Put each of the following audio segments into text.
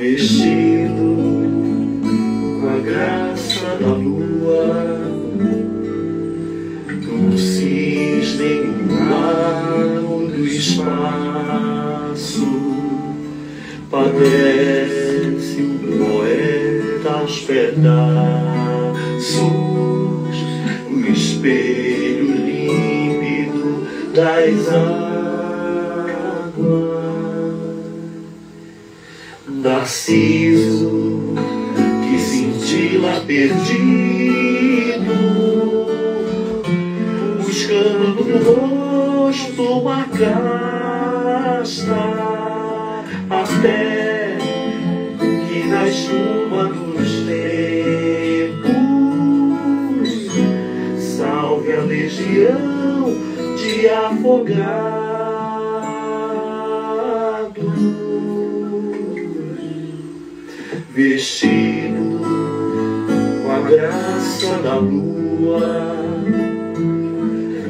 vestido com a graça da lua, um cisne no lago do espaço, padece o poeta aos pedaços, o espelho límpido das águas. Narciso que cintila perdido, buscando no rosto uma casta, até que na espuma dos tempos salve a legião de afogados. Vestido com a graça da lua,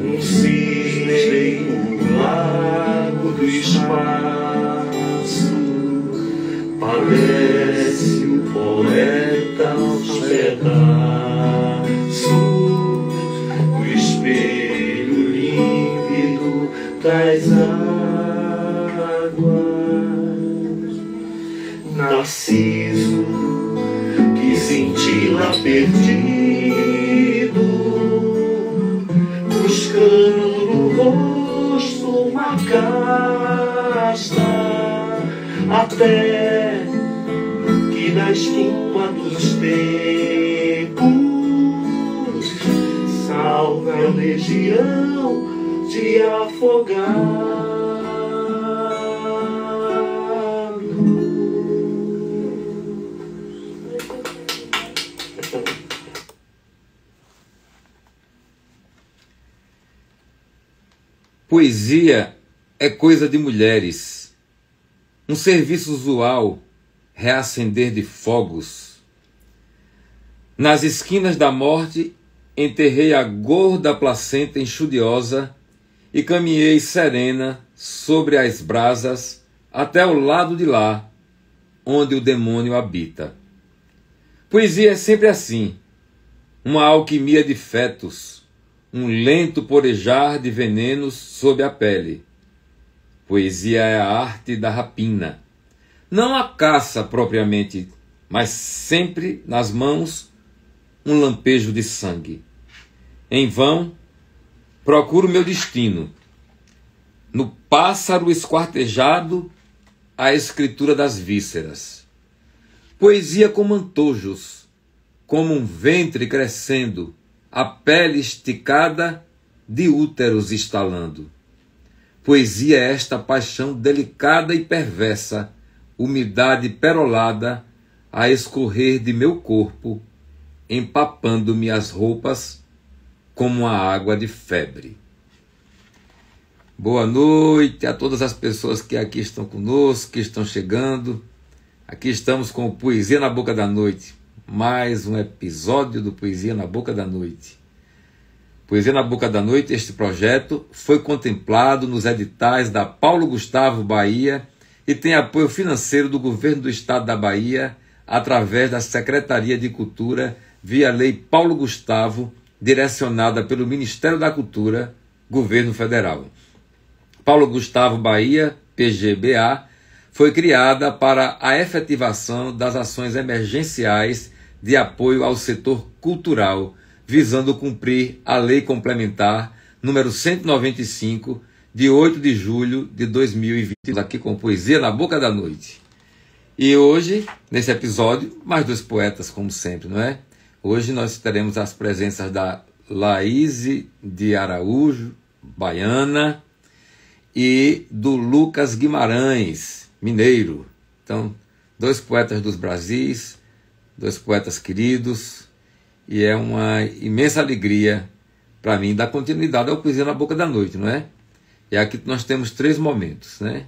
um cisne no lago do espaço, padece o poeta aos pedaços, o espelho límpido das águas. Narciso que cintila perdido, buscando no rosto uma casta, até que na espuma dos tempos salve a legião de afogados. Poesia é coisa de mulheres, um serviço usual, reacender de fogos. Nas esquinas da morte, enterrei a gorda placenta enxudiosa e caminhei serena sobre as brasas até o lado de lá, onde o demônio habita. Poesia é sempre assim, uma alquimia de fetos, um lento porejar de venenos sob a pele. Poesia é a arte da rapina. Não a caça propriamente, mas sempre nas mãos um lampejo de sangue. Em vão, procuro meu destino. No pássaro esquartejado, a escritura das vísceras. Poesia como antojos, como um ventre crescendo, a pele esticada de úteros estalando. Poesia é esta paixão delicada e perversa, umidade perolada a escorrer de meu corpo, empapando-me as roupas como a água de febre. Boa noite a todas as pessoas que aqui estão conosco, que estão chegando. Aqui estamos com o Poesia na Boca da Noite. Mais um episódio do Poesia na Boca da Noite. Poesia na Boca da Noite, este projeto foi contemplado nos editais da Paulo Gustavo Bahia e tem apoio financeiro do Governo do Estado da Bahia através da Secretaria de Cultura via Lei Paulo Gustavo, direcionada pelo Ministério da Cultura, Governo Federal. Paulo Gustavo Bahia, PGBA, foi criada para a efetivação das ações emergenciais de apoio ao setor cultural, visando cumprir a Lei Complementar número 195, de 8 de julho de 2020, aqui com Poesia na Boca da Noite. E hoje, nesse episódio, mais dois poetas, como sempre, não é? Hoje nós teremos as presenças da Laíse de Araújo, baiana, e do Lucas Guimarães, mineiro. Então, dois poetas dos Brasis, dois poetas queridos, e é uma imensa alegria para mim dar continuidade ao Poesia na Boca da Noite, não é? E aqui nós temos três momentos, né?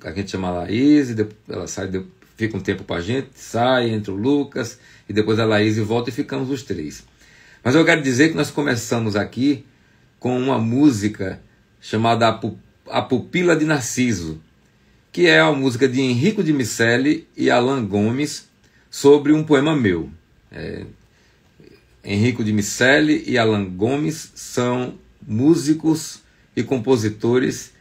A gente chama a Laís, ela sai, fica um tempo com a gente, sai, entra o Lucas, e depois a Laís volta e ficamos os três. Mas eu quero dizer que nós começamos aqui com uma música chamada A Pupila de Narciso, que é a música de Henrico de Miceli e Alan Gomes sobre um poema meu. Henrico de Miceli e Alan Gomes são músicos e compositores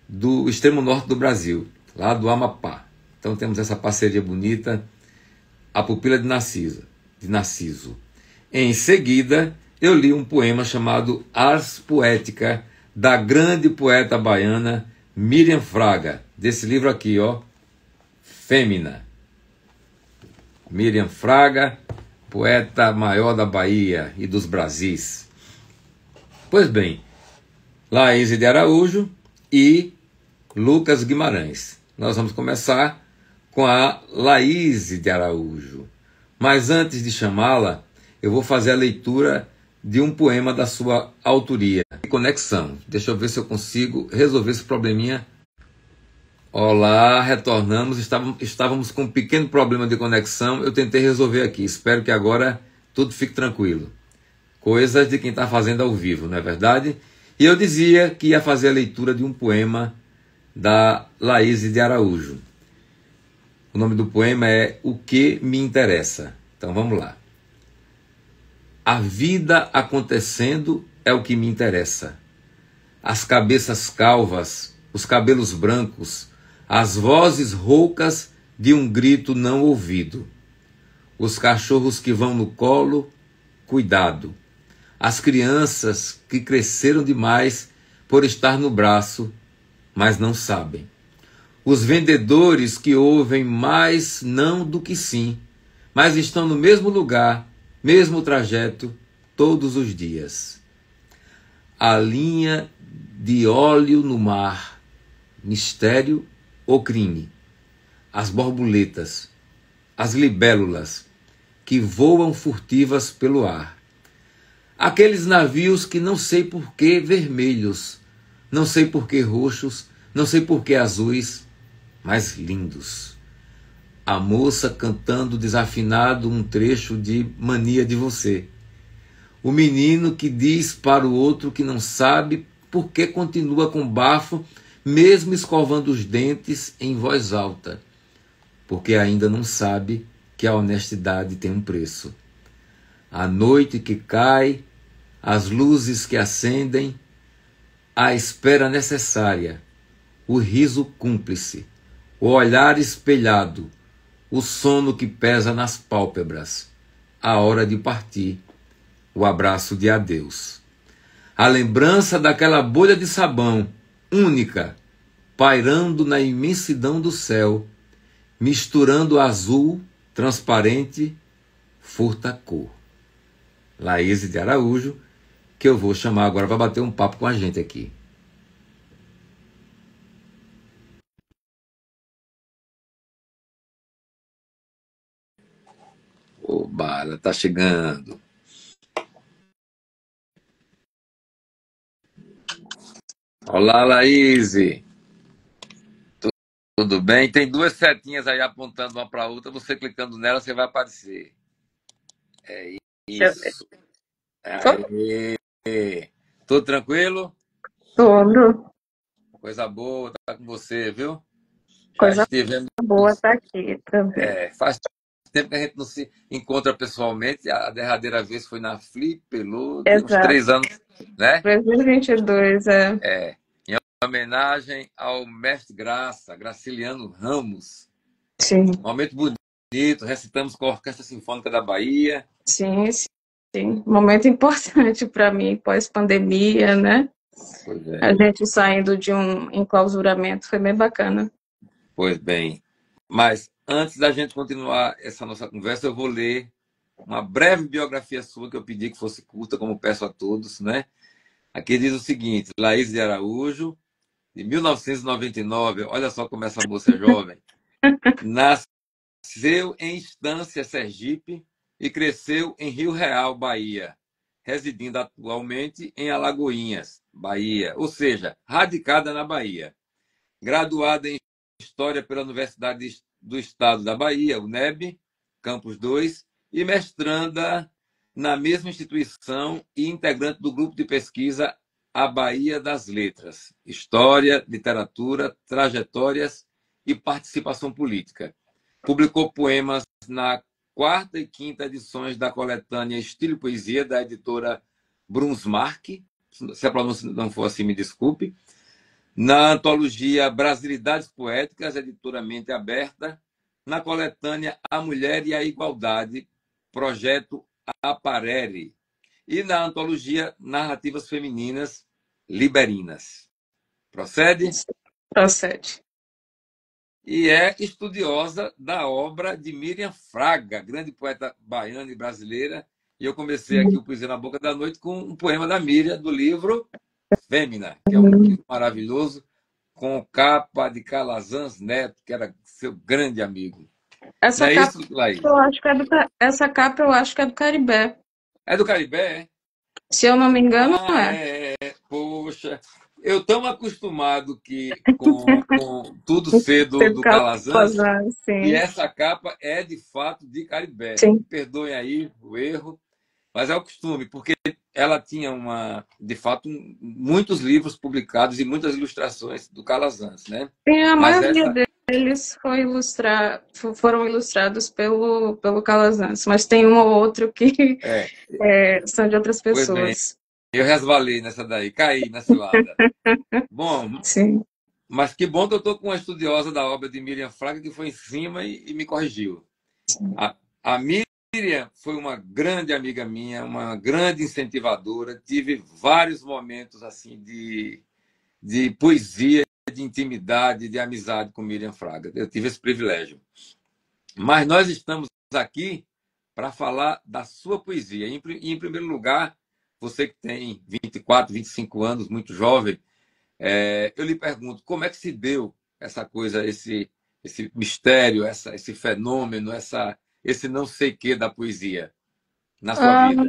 do extremo norte do Brasil, lá do Amapá. Então temos essa parceria bonita, A Pupila de Narciso. Em seguida, eu li um poema chamado Ars Poética, da grande poeta baiana Miriam Fraga, desse livro aqui, ó, Fêmina. Miriam Fraga, poeta maior da Bahia e dos Brasis. Pois bem, Laís de Araújo e Lucas Guimarães. Nós vamos começar com a Laís de Araújo. Mas antes de chamá-la, eu vou fazer a leitura de um poema da sua autoria. Conexão. Deixa eu ver se eu consigo resolver esse probleminha. Olá, retornamos. Estávamos com um pequeno problema de conexão. Eu tentei resolver aqui. Espero que agora tudo fique tranquilo. Coisas de quem está fazendo ao vivo, não é verdade? E eu dizia que ia fazer a leitura de um poema da Laís de Araújo. O nome do poema é O Que Me Interessa. Então vamos lá. A vida acontecendo é o que me interessa. As cabeças calvas, os cabelos brancos, as vozes roucas de um grito não ouvido. Os cachorros que vão no colo, cuidado. As crianças que cresceram demais por estar no braço, mas não sabem. Os vendedores que ouvem mais não do que sim, mas estão no mesmo lugar, mesmo trajeto, todos os dias. A linha de óleo no mar, mistério ou crime. As borboletas, as libélulas, que voam furtivas pelo ar. Aqueles navios que não sei por que vermelhos, não sei por que roxos, não sei por que azuis, mas lindos. A moça cantando desafinado um trecho de Mania de Você. O menino que diz para o outro que não sabe por que continua com bafo, mesmo escovando os dentes em voz alta, porque ainda não sabe que a honestidade tem um preço. A noite que cai, as luzes que acendem, a espera necessária, o riso cúmplice, o olhar espelhado, o sono que pesa nas pálpebras, a hora de partir, o abraço de adeus. A lembrança daquela bolha de sabão, única, pairando na imensidão do céu, misturando azul, transparente, furta cor. Laís de Araújo, que eu vou chamar agora para bater um papo com a gente aqui. Oba, ela está chegando. Olá, Laís. Tudo bem? Tem duas setinhas aí apontando uma para a outra. Você clicando nela, você vai aparecer. É isso. Aê. Tudo tranquilo? Tudo. Coisa boa, tá com você, viu? Coisa boa tá aqui também. Faz tempo que a gente não se encontra pessoalmente. A derradeira vez foi na Flip, Pelô, uns 3 anos, né? 2022, Em homenagem ao mestre Graciliano Ramos. Sim. Momento bonito, recitamos com a Orquestra Sinfônica da Bahia. Sim. Momento importante para mim, pós-pandemia, né? Pois é. A gente saindo de um enclausuramento foi bem bacana. Pois bem. Mas antes da gente continuar essa nossa conversa, eu vou ler uma breve biografia sua, que eu pedi que fosse curta, como peço a todos, né? Aqui diz o seguinte: Laís de Araújo, de 1999, olha só como essa moça é jovem, nasceu em Estância, Sergipe, e cresceu em Rio Real, Bahia, residindo atualmente em Alagoinhas, Bahia, ou seja, radicada na Bahia. Graduada em História pela Universidade do Estado da Bahia, UNEB, Campus 2, e mestranda na mesma instituição e integrante do grupo de pesquisa A Bahia das Letras, História, Literatura, Trajetórias e participação política. Publicou poemas na quarta e quinta edições da coletânea Estilo e Poesia, da editora Brunsmark. Se a pronúncia não for assim, me desculpe. Na antologia Brasilidades Poéticas, editoramente aberta. Na coletânea A Mulher e a Igualdade, projeto Aparere. E na antologia Narrativas Femininas Liberinas. Procede? Procede. E é estudiosa da obra de Miriam Fraga, grande poeta baiana e brasileira. E eu comecei aqui o Poesia na Boca da Noite com um poema da Miriam, do livro Fêmina, que é um livro maravilhoso, com capa de Calazans Neto, que era seu grande amigo. Essa Não é capa, isso, Laís? eu acho que é essa capa eu acho que é do Caribé. É do Caribé, é? Se eu não me engano, não Ah, é. Poxa, eu tão acostumado com tudo ser Pedro do Calazans, Calazans, e sim. essa capa é de fato de Caribé. Me Sim. perdoem aí o erro, mas é o costume, porque ela tinha de fato, muitos livros publicados e muitas ilustrações do Calazans, né? Sim, a Mas maioria essa deles foram ilustrados pelo Calazans, mas tem um ou outro que é, são de outras pois bem, pessoas. eu resvalei nessa daí, caí na cilada. Bom, Sim. mas que bom que eu estou com uma estudiosa da obra de Miriam Fraga que foi em cima e me corrigiu. A Miriam foi uma grande amiga minha, uma grande incentivadora. Tive vários momentos assim de poesia, de intimidade, de amizade com Miriam Fraga. Eu tive esse privilégio. Mas nós estamos aqui para falar da sua poesia. Em primeiro lugar, você que tem 24, 25 anos, muito jovem, eu lhe pergunto, como é que se deu essa coisa, esse mistério, esse fenômeno, esse não sei quê da poesia na sua Ah, vida?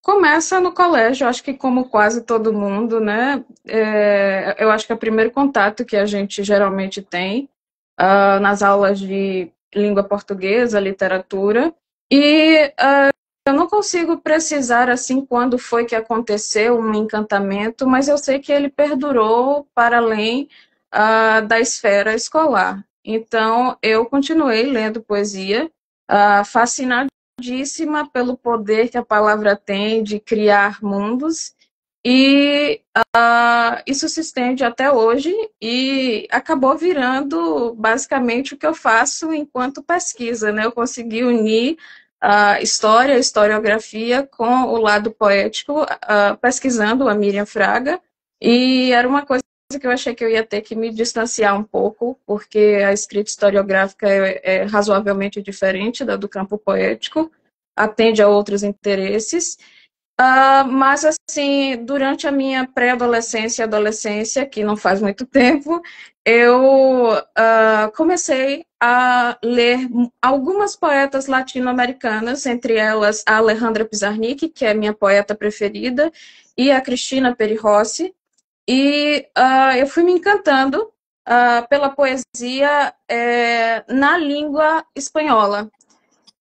começa no colégio, acho que como quase todo mundo, né? Eu acho que é o primeiro contato que a gente geralmente tem nas aulas de língua portuguesa, literatura, e eu não consigo precisar assim quando foi que aconteceu um encantamento, mas eu sei que ele perdurou para além da esfera escolar. Então, eu continuei lendo poesia, fascinadíssima pelo poder que a palavra tem de criar mundos, e isso se estende até hoje e acabou virando basicamente o que eu faço enquanto pesquisa, né? Eu consegui unir a história, a historiografia com o lado poético, pesquisando a Miriam Fraga, e era uma coisa que eu achei que eu ia ter que me distanciar um pouco, porque a escrita historiográfica é razoavelmente diferente da do campo poético, atende a outros interesses. Mas, assim, durante a minha pré-adolescência e adolescência, que não faz muito tempo, eu comecei a ler algumas poetas latino-americanas, entre elas a Alejandra Pizarnik, que é minha poeta preferida, e a Cristina Peri Rossi, e eu fui me encantando pela poesia na língua espanhola,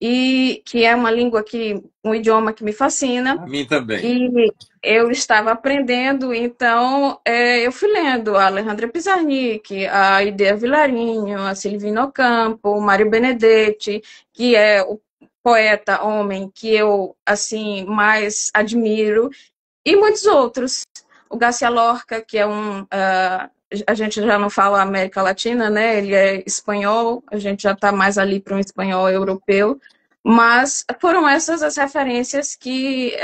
e que é uma língua um idioma que me fascina, A mim também. e eu estava aprendendo, então eu fui lendo a Alejandra Pizarnik, a Idea Vilarinho, a Silvina Ocampo, o Mário Benedetti, que é o poeta homem que eu assim mais admiro, e muitos outros. O Garcia Lorca, que é a gente já não fala América Latina, né? Ele é espanhol, a gente já está mais ali para um espanhol europeu, mas foram essas as referências que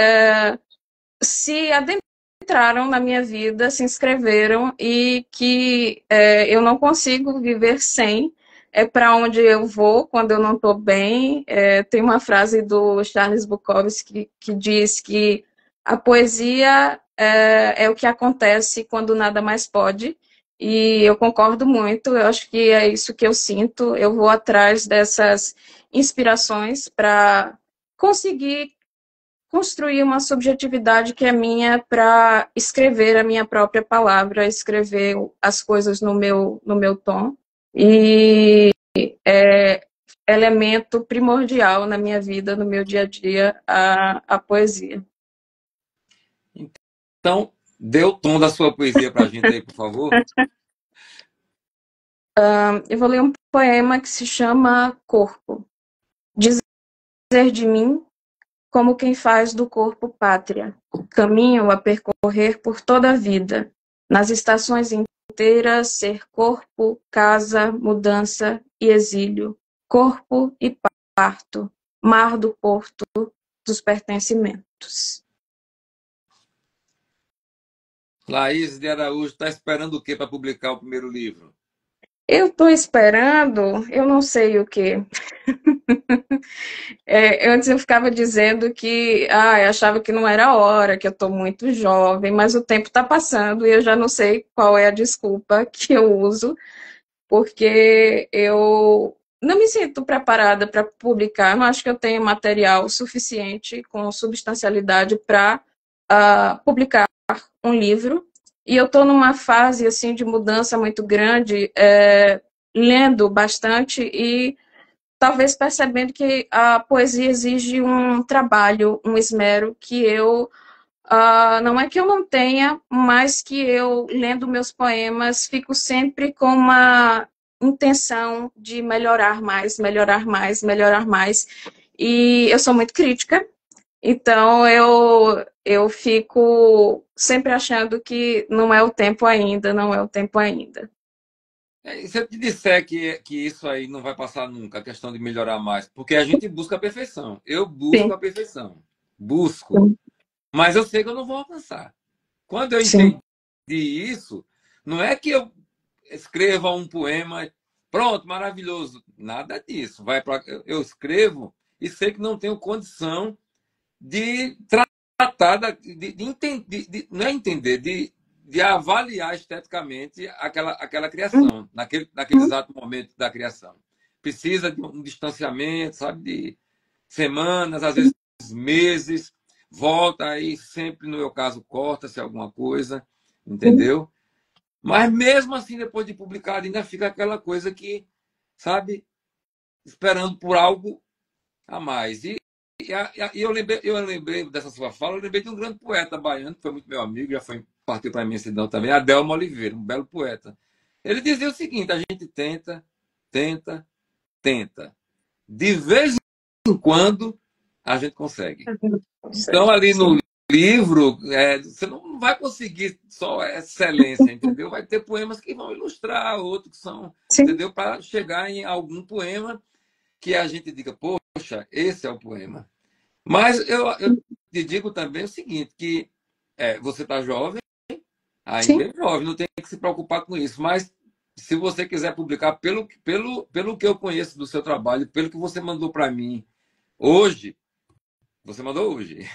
se adentraram na minha vida, se inscreveram e que eu não consigo viver sem. É para onde eu vou quando eu não estou bem. Tem uma frase do Charles Bukowski que diz que a poesia é o que acontece quando nada mais pode. E eu concordo muito, eu acho que é isso que eu sinto. Eu vou atrás dessas inspirações para conseguir construir uma subjetividade que é minha para escrever a minha própria palavra, escrever as coisas no meu tom. E é elemento primordial na minha vida, no meu dia a dia, a poesia. Então, dê o tom da sua poesia para a gente aí, por favor. Eu vou ler um poema que se chama Corpo. Dizer de mim como quem faz do corpo pátria, caminho a percorrer por toda a vida, nas estações inteiras ser corpo, casa, mudança e exílio, corpo e parto, mar do porto dos pertencimentos. Laís de Araújo está esperando o quê para publicar o primeiro livro? Eu estou esperando, eu não sei o quê. Antes eu ficava dizendo que eu achava que não era hora, que eu estou muito jovem, mas o tempo está passando e eu já não sei qual é a desculpa que eu uso, porque eu não me sinto preparada para publicar. Eu não acho que eu tenho material suficiente com substancialidade para publicar um livro. E eu estou numa fase assim de mudança muito grande, lendo bastante e talvez percebendo que a poesia exige um trabalho, um esmero que eu não é que eu não tenha, mas que eu, lendo meus poemas, fico sempre com uma intenção de melhorar mais, melhorar mais, melhorar mais. E eu sou muito crítica, então eu fico sempre achando que não é o tempo ainda, não é o tempo ainda. E se eu te disser que isso aí não vai passar nunca, a questão de melhorar mais, porque a gente busca a perfeição. Eu busco Sim, a perfeição. Busco. Mas eu sei que eu não vou alcançar. Quando eu sim, entendi isso, não é que eu escreva um poema, pronto, maravilhoso. Nada disso. Eu escrevo e sei que não tenho condição de tratar, não é entender, de avaliar esteticamente aquela criação, naquele exato momento da criação. Precisa de um distanciamento, sabe, de semanas, às vezes meses, volta aí, sempre no meu caso, corta-se alguma coisa, entendeu? Mas mesmo assim, depois de publicado, ainda fica aquela coisa que, sabe, esperando por algo a mais. E eu lembrei dessa sua fala, eu lembrei de um grande poeta baiano, que foi muito meu amigo, já foi partiu para a minha cidade também, Adelmo Oliveira, um belo poeta. Ele dizia o seguinte: a gente tenta, tenta, tenta. De vez em quando, a gente consegue. Então, ali no sim, livro, você não vai conseguir só excelência, entendeu? Vai ter poemas que vão ilustrar, outros que são, sim, entendeu? Para chegar em algum poema que a gente diga, poxa, esse é o poema. Mas eu te digo também o seguinte, que você está jovem, ainda sim. é jovem, não tem que se preocupar com isso. Mas se você quiser publicar, pelo que eu conheço do seu trabalho, pelo que você mandou para mim hoje, você mandou hoje,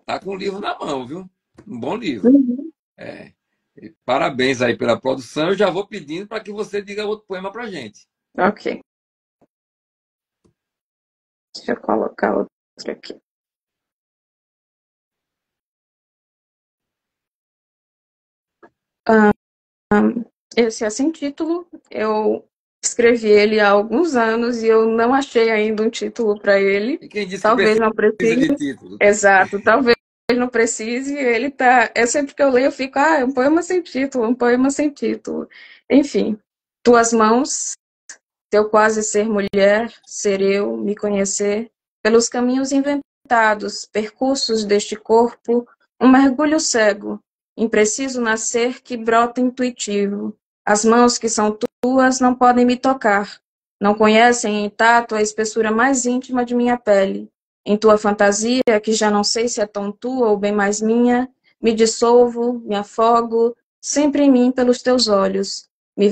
tá com o livro na mão, viu? Um bom livro. Uhum. É. E parabéns aí pela produção. Eu já vou pedindo para que você diga outro poema para gente. Ok, deixa eu colocar outro aqui. Esse é sem título. Eu escrevi ele há alguns anos e eu não achei ainda um título para ele. E quem disse que Talvez não precisa precise. de título? Exato, talvez não precise. Ele tá. Eu sempre que eu leio, eu fico, é um poema sem título, um poema sem título. Enfim, tuas mãos, teu quase ser mulher, ser eu, me conhecer, pelos caminhos inventados, percursos deste corpo, um mergulho cego, impreciso nascer que brota intuitivo. As mãos que são tuas não podem me tocar, não conhecem em tato a espessura mais íntima de minha pele. Em tua fantasia, que já não sei se é tão tua ou bem mais minha, me dissolvo, me afogo, sempre em mim pelos teus olhos. Me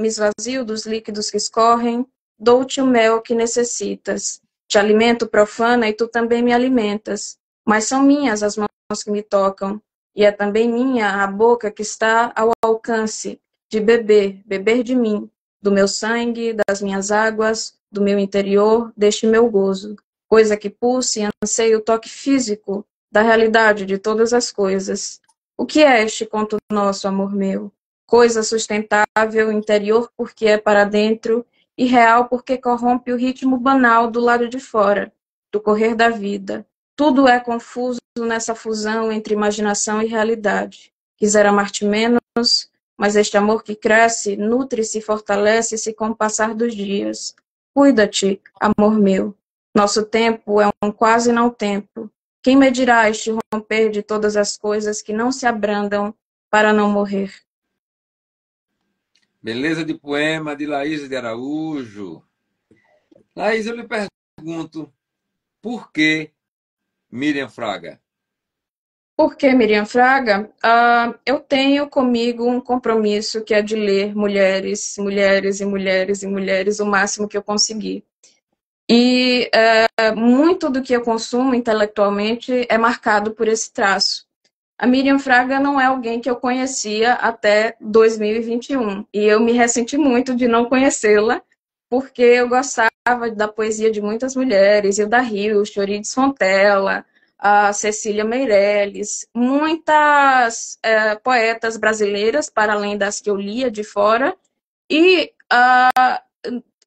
esvazio dos líquidos que escorrem, dou-te o mel que necessitas. Te alimento profana e tu também me alimentas. Mas são minhas as mãos que me tocam, e é também minha a boca que está ao alcance de beber, beber de mim, do meu sangue, das minhas águas, do meu interior, deste meu gozo. Coisa que pulse e anseia o toque físico da realidade de todas as coisas. O que é este conto nosso, amor meu? Coisa sustentável, interior porque é para dentro, e real porque corrompe o ritmo banal do lado de fora, do correr da vida. Tudo é confuso nessa fusão entre imaginação e realidade. Quisera amar-te menos, mas este amor que cresce, nutre-se e fortalece-se com o passar dos dias. Cuida-te, amor meu. Nosso tempo é um quase não tempo. Quem medirá este romper de todas as coisas que não se abrandam para não morrer? Beleza de poema de Laís de Araújo. Laís, eu lhe pergunto, por que Miriam Fraga? Por que Miriam Fraga? Eu tenho comigo um compromisso que é de ler mulheres, mulheres e mulheres e mulheres o máximo que eu conseguir. E muito do que eu consumo intelectualmente é marcado por esse traço. A Miriam Fraga não é alguém que eu conhecia até 2021, e eu me ressenti muito de não conhecê-la, porque eu gostava da poesia de muitas mulheres, Hilda Hilst, Euridice Fontella, a Cecília Meirelles, muitas poetas brasileiras, para além das que eu lia de fora, e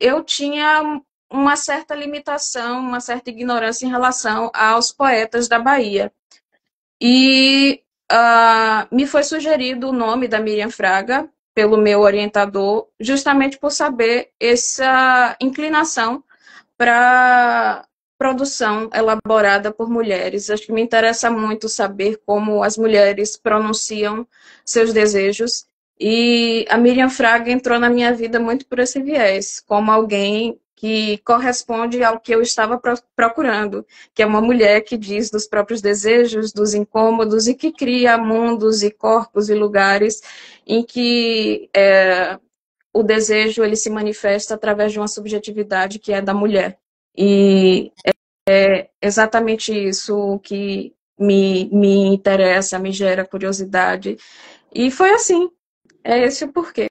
eu tinha uma certa limitação, uma certa ignorância em relação aos poetas da Bahia. E me foi sugerido o nome da Miriam Fraga pelo meu orientador, justamente por saber essa inclinação para produção elaborada por mulheres. Acho que me interessa muito saber como as mulheres pronunciam seus desejos. E a Miriam Fraga entrou na minha vida muito por esse viés, como alguém que corresponde ao que eu estava procurando, que é uma mulher que diz dos próprios desejos, dos incômodos, e que cria mundos e corpos e lugares em que o desejo ele se manifesta através de uma subjetividade que é da mulher. E é exatamente isso que me interessa, me gera curiosidade. E foi assim, é esse o porquê.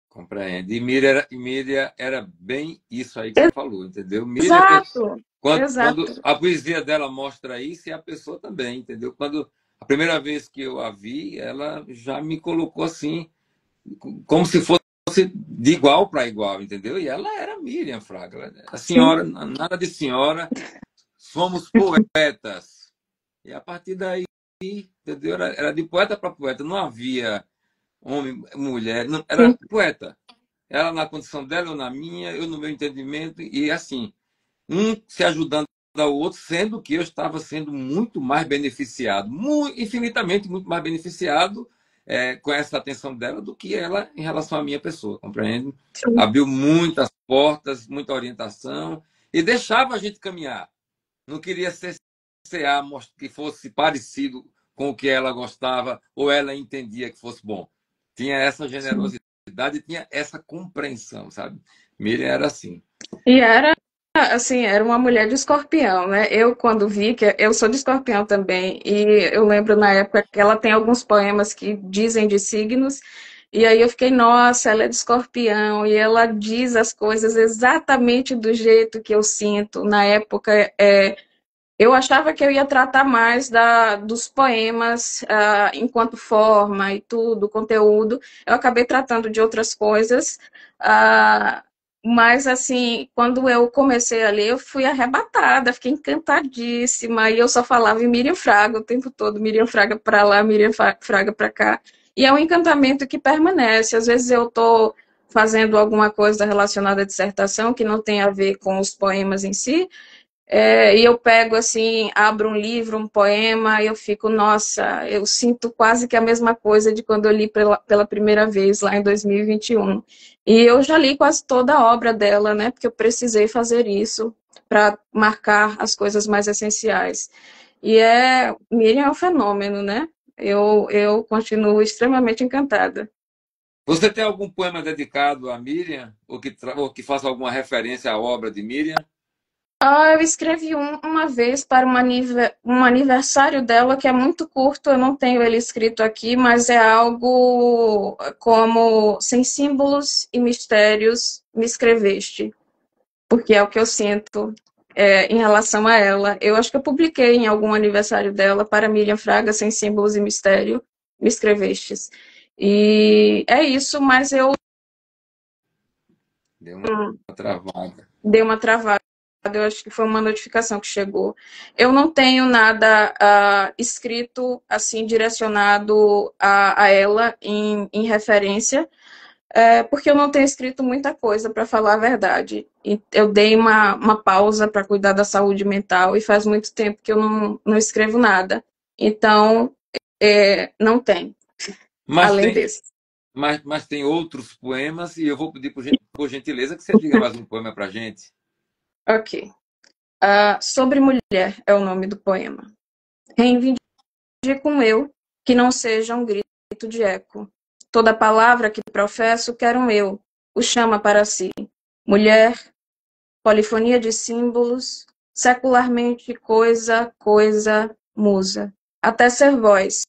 Compreende. E Miriam era bem isso aí que você falou, entendeu? Miriam, Exato, quando exato. a poesia dela mostra isso, e a pessoa também, entendeu? Quando a primeira vez que eu a vi, ela já me colocou assim, como se fosse de igual para igual, entendeu? E ela era Miriam Fraga. A Sim, senhora, nada de senhora, somos poetas. E a partir daí, entendeu? Era de poeta para poeta, não havia homem, mulher, não, era sim, poeta. Ela na condição dela, eu na minha, eu no meu entendimento, e assim, um se ajudando ao outro, sendo que eu estava sendo muito mais beneficiado, muito, infinitamente muito mais beneficiado com essa atenção dela do que ela em relação à minha pessoa, compreende? sim. Abriu muitas portas, muita orientação e deixava a gente caminhar. Não queria cercear, que fosse parecido com o que ela gostava ou ela entendia que fosse bom. Tinha essa generosidade e tinha essa compreensão, sabe? Miriam era assim. E era, assim, era uma mulher de escorpião, né? Eu, quando vi, que eu sou de escorpião também, e eu lembro na época que ela tem alguns poemas que dizem de signos, e aí eu fiquei, nossa, ela é de escorpião, e ela diz as coisas exatamente do jeito que eu sinto. Na época, eu achava que eu ia tratar mais dos poemas enquanto forma e tudo, conteúdo. Eu acabei tratando de outras coisas, ah, mas assim, quando eu comecei a ler, eu fui arrebatada, fiquei encantadíssima. E eu só falava em Miriam Fraga o tempo todo, Miriam Fraga para lá, Miriam Fraga para cá. E é um encantamento que permanece. Às vezes eu estou fazendo alguma coisa relacionada à dissertação que não tem a ver com os poemas em si. E eu pego assim, abro um livro, um poema, e eu fico, nossa, eu sinto quase que a mesma coisa de quando eu li pela primeira vez, lá em 2021. E eu já li quase toda a obra dela, né? Porque eu precisei fazer isso para marcar as coisas mais essenciais. E Miriam é um fenômeno, né? Eu continuo extremamente encantada. Você tem algum poema dedicado a Miriam? Ou que faça alguma referência à obra de Miriam? Eu escrevi uma vez para um aniversário dela que é muito curto, eu não tenho ele escrito aqui, mas é algo como sem símbolos e mistérios me escreveste, porque é o que eu sinto em relação a ela. Eu acho que eu publiquei em algum aniversário dela para Miriam Fraga, sem símbolos e mistério, me escrevestes. E é isso, mas eu Deu uma travada. dei uma travada. eu acho que foi uma notificação que chegou. Eu não tenho nada escrito, assim, direcionado a ela em referência, porque eu não tenho escrito muita coisa, para falar a verdade. E eu dei uma pausa para cuidar da saúde mental e faz muito tempo que eu não escrevo nada. Então, não tem, Mas além tem, desse. mas tem outros poemas e eu vou pedir por gentileza que você diga mais um poema para gente. Ok. Sobre mulher é o nome do poema. Reivindico um eu que não seja um grito de eco. Toda palavra que professo quer um eu, o chama para si. Mulher, polifonia de símbolos, secularmente coisa, musa, até ser voz,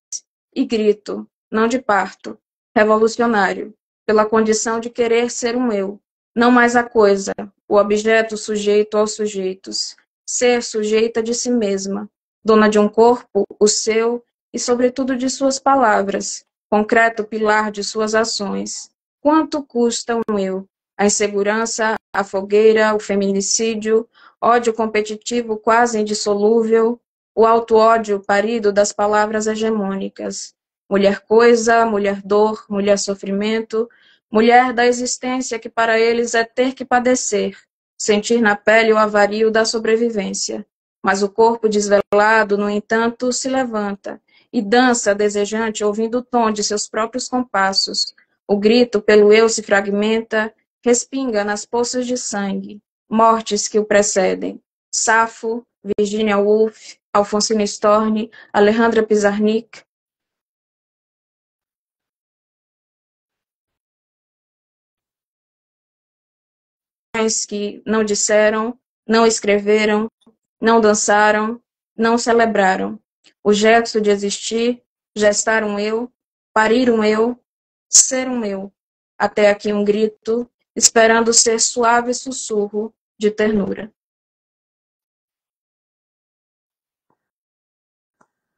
e grito, não de parto, revolucionário, pela condição de querer ser um eu, não mais a coisa, o objeto sujeito aos sujeitos, ser sujeita de si mesma, dona de um corpo, o seu, e sobretudo de suas palavras, concreto pilar de suas ações. Quanto custa um eu? A insegurança, a fogueira, o feminicídio, ódio competitivo quase indissolúvel, o auto-ódio parido das palavras hegemônicas. Mulher coisa, mulher dor, mulher sofrimento, mulher da existência que para eles é ter que padecer, sentir na pele o avario da sobrevivência. Mas o corpo desvelado, no entanto, se levanta e dança desejante, ouvindo o tom de seus próprios compassos. O grito pelo eu se fragmenta, respinga nas poças de sangue, mortes que o precedem. Safo, Virginia Woolf, Alfonsina Storni, Alejandra Pizarnik. Que não disseram, não escreveram, não dançaram, não celebraram. O gesto de existir, gestar um eu, parir um eu, ser um eu. Até aqui um grito, esperando ser suave sussurro de ternura.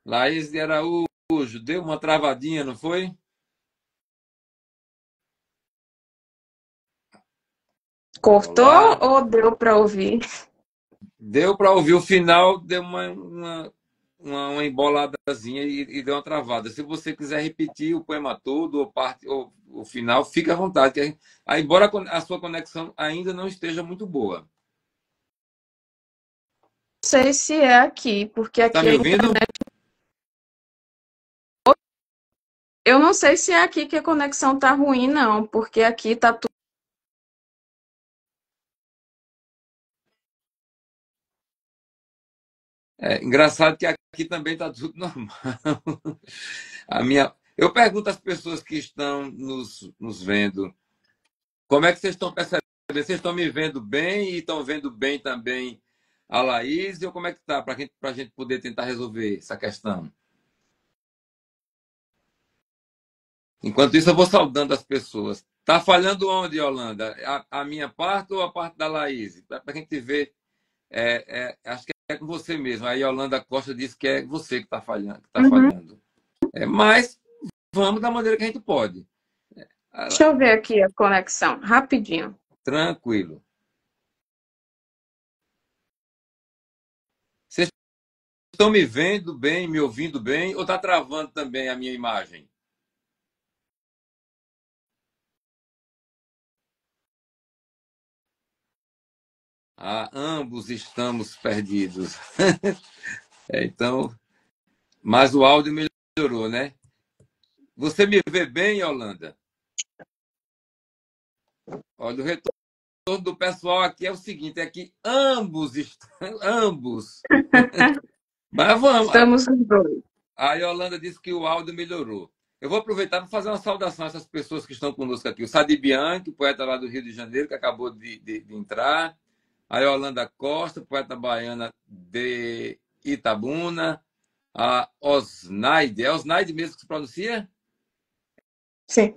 Laís de Araújo, deu uma travadinha, não foi? Cortou Olá. ou deu para ouvir? Deu para ouvir o final, deu uma emboladazinha e deu uma travada. Se você quiser repetir o poema todo ou parte ou o final, fique à vontade. Embora a sua conexão ainda não esteja muito boa. Não sei se é aqui, porque Está aqui me a ouvindo? internet. Eu não sei se é aqui que a conexão tá ruim, não, porque aqui tá tudo. É engraçado que aqui também está tudo normal. Eu pergunto às pessoas que estão nos vendo, como é que vocês estão percebendo? Vocês estão me vendo bem e estão vendo bem também a Laís? Ou como é que está para a gente poder tentar resolver essa questão? Enquanto isso, eu vou saudando as pessoas. Tá falhando onde, Yolanda? A minha parte ou a parte da Laís? Para a gente ver. Acho que é com você mesmo. A Yolanda Costa disse que é você que está falhando. Que tá Uhum. falhando. Mas vamos da maneira que a gente pode. Deixa eu ver aqui a conexão, rapidinho. Tranquilo. Vocês estão me vendo bem, me ouvindo bem, ou está travando também a minha imagem? Ambos estamos perdidos. Então, mas o áudio melhorou, né? Você me vê bem, Yolanda? Olha, o retorno do pessoal aqui é o seguinte, é que ambos estão, ambos. Mas vamos. Estamos os dois. A Yolanda disse que o áudio melhorou. Eu vou aproveitar para fazer uma saudação a essas pessoas que estão conosco aqui. O Sadi Bianchi, poeta lá do Rio de Janeiro, que acabou de entrar. A Yolanda Costa, poeta baiana de Itabuna. A Osnaide. É Osnaide mesmo que se pronuncia? Sim.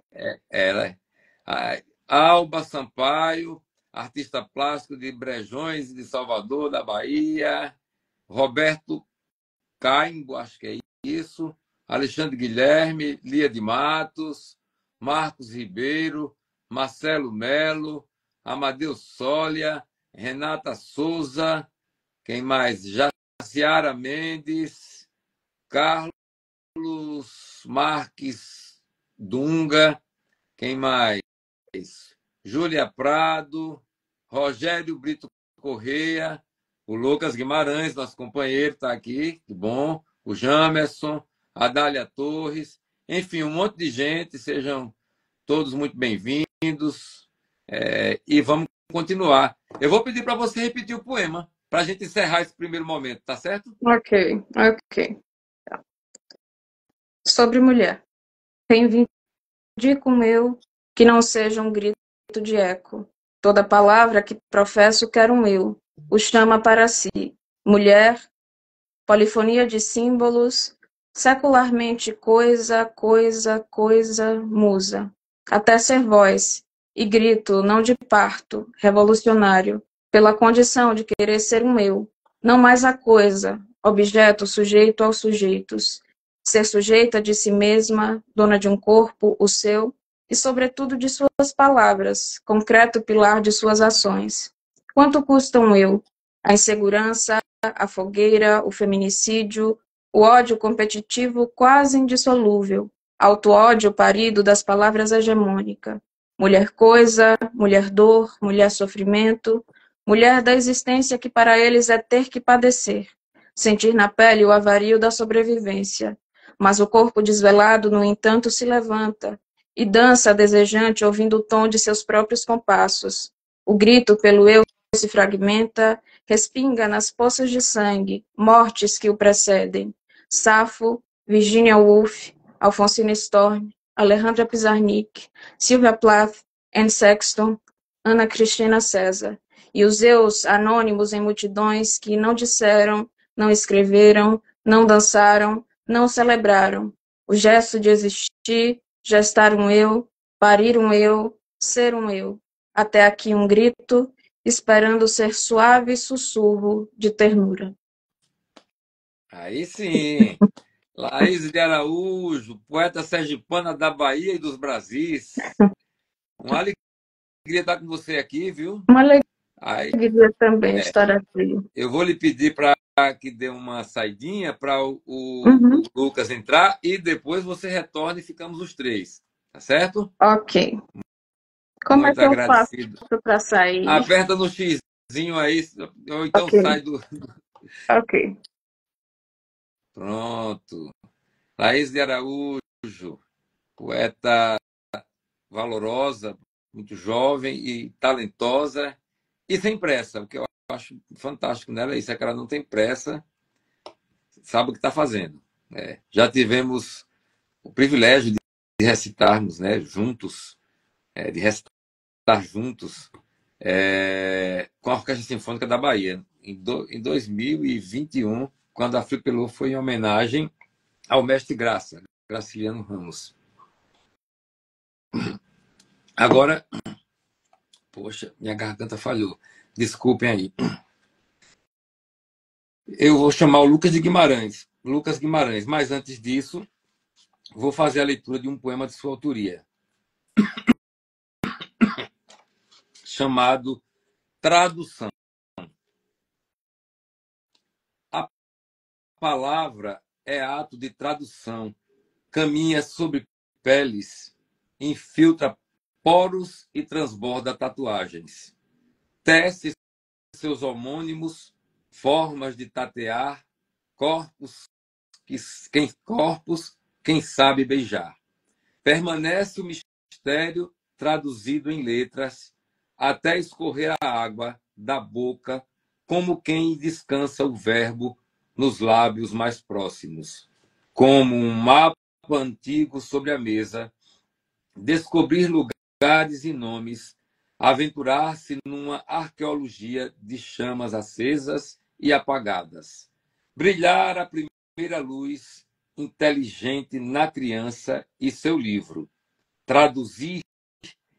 Ela. A Alba Sampaio, artista plástico de Brejões, de Salvador, da Bahia. Roberto Caimbo, acho que é isso. Alexandre Guilherme, Lia de Matos, Marcos Ribeiro, Marcelo Melo, Amadeu Sólia, Renata Souza, quem mais? Jaciara Mendes, Carlos Marques Dunga, quem mais? Júlia Prado, Rogério Brito Correia, o Lucas Guimarães, nosso companheiro, está aqui, que bom. O Jamerson, a Dália Torres, enfim, um monte de gente, sejam todos muito bem-vindos. E vamos continuar. Eu vou pedir para você repetir o poema, para a gente encerrar esse primeiro momento, tá certo? Ok, ok. Sobre mulher. Reivindico o meu, que não seja um grito de eco. Toda palavra que professo quer um eu, o chama para si. Mulher, polifonia de símbolos, secularmente coisa, coisa, coisa, musa. Até ser voz, e grito, não de parto, revolucionário, pela condição de querer ser um eu, não mais a coisa, objeto sujeito aos sujeitos. Ser sujeita de si mesma, dona de um corpo, o seu, e sobretudo de suas palavras, concreto pilar de suas ações. Quanto custa um eu? A insegurança, a fogueira, o feminicídio, o ódio competitivo quase indissolúvel, auto-ódio parido das palavras hegemônicas. Mulher coisa, mulher dor, mulher sofrimento, mulher da existência que para eles é ter que padecer, sentir na pele o avario da sobrevivência. Mas o corpo desvelado, no entanto, se levanta e dança desejante ouvindo o tom de seus próprios compassos. O grito pelo eu se fragmenta, respinga nas poças de sangue, mortes que o precedem. Safo, Virginia Woolf, Alfonsina Storm, Alejandra Pizarnik, Sylvia Plath, Anne Sexton, Ana Cristina César. E os eus anônimos em multidões que não disseram, não escreveram, não dançaram, não celebraram. O gesto de existir, gestar um eu, parir um eu, ser um eu. Até aqui um grito, esperando ser suave sussurro de ternura. Aí sim. Laís de Araújo, poeta sergipana da Bahia e dos Brasis. Uma alegria estar com você aqui, viu? Uma Aí, alegria também estar aqui. eu vou lhe pedir para que dê uma saidinha para o Uhum. Lucas entrar e depois você retorna e ficamos os três. Tá certo? Ok. Como é Muito que eu faço agradecido. para sair? Aperta no xizinho aí, ou então Ok, sai do. ok. Pronto. Laís de Araújo, poeta valorosa, muito jovem e talentosa e sem pressa. O que eu acho fantástico nela é isso, é que ela não tem pressa, sabe o que está fazendo. Já tivemos o privilégio de recitarmos, né, juntos, de recitar juntos com a Orquestra Sinfônica da Bahia, em 2021, quando a Flipelô foi em homenagem ao mestre Graça, Graciliano Ramos. Agora, poxa, minha garganta falhou. Desculpem aí. Eu vou chamar o Lucas de Guimarães. Lucas Guimarães. Mas antes disso, vou fazer a leitura de um poema de sua autoria, chamado Tradução. A palavra é ato de tradução, caminha sobre peles, infiltra poros e transborda tatuagens. Tece seus homônimos, formas de tatear, corpos, quem sabe beijar. Permanece o mistério traduzido em letras, até escorrer a água da boca, como quem descansa o verbo nos lábios mais próximos. Como um mapa antigo sobre a mesa, descobrir lugares e nomes, aventurar-se numa arqueologia de chamas acesas e apagadas. Brilhar a primeira luz inteligente na criança e seu livro. Traduzir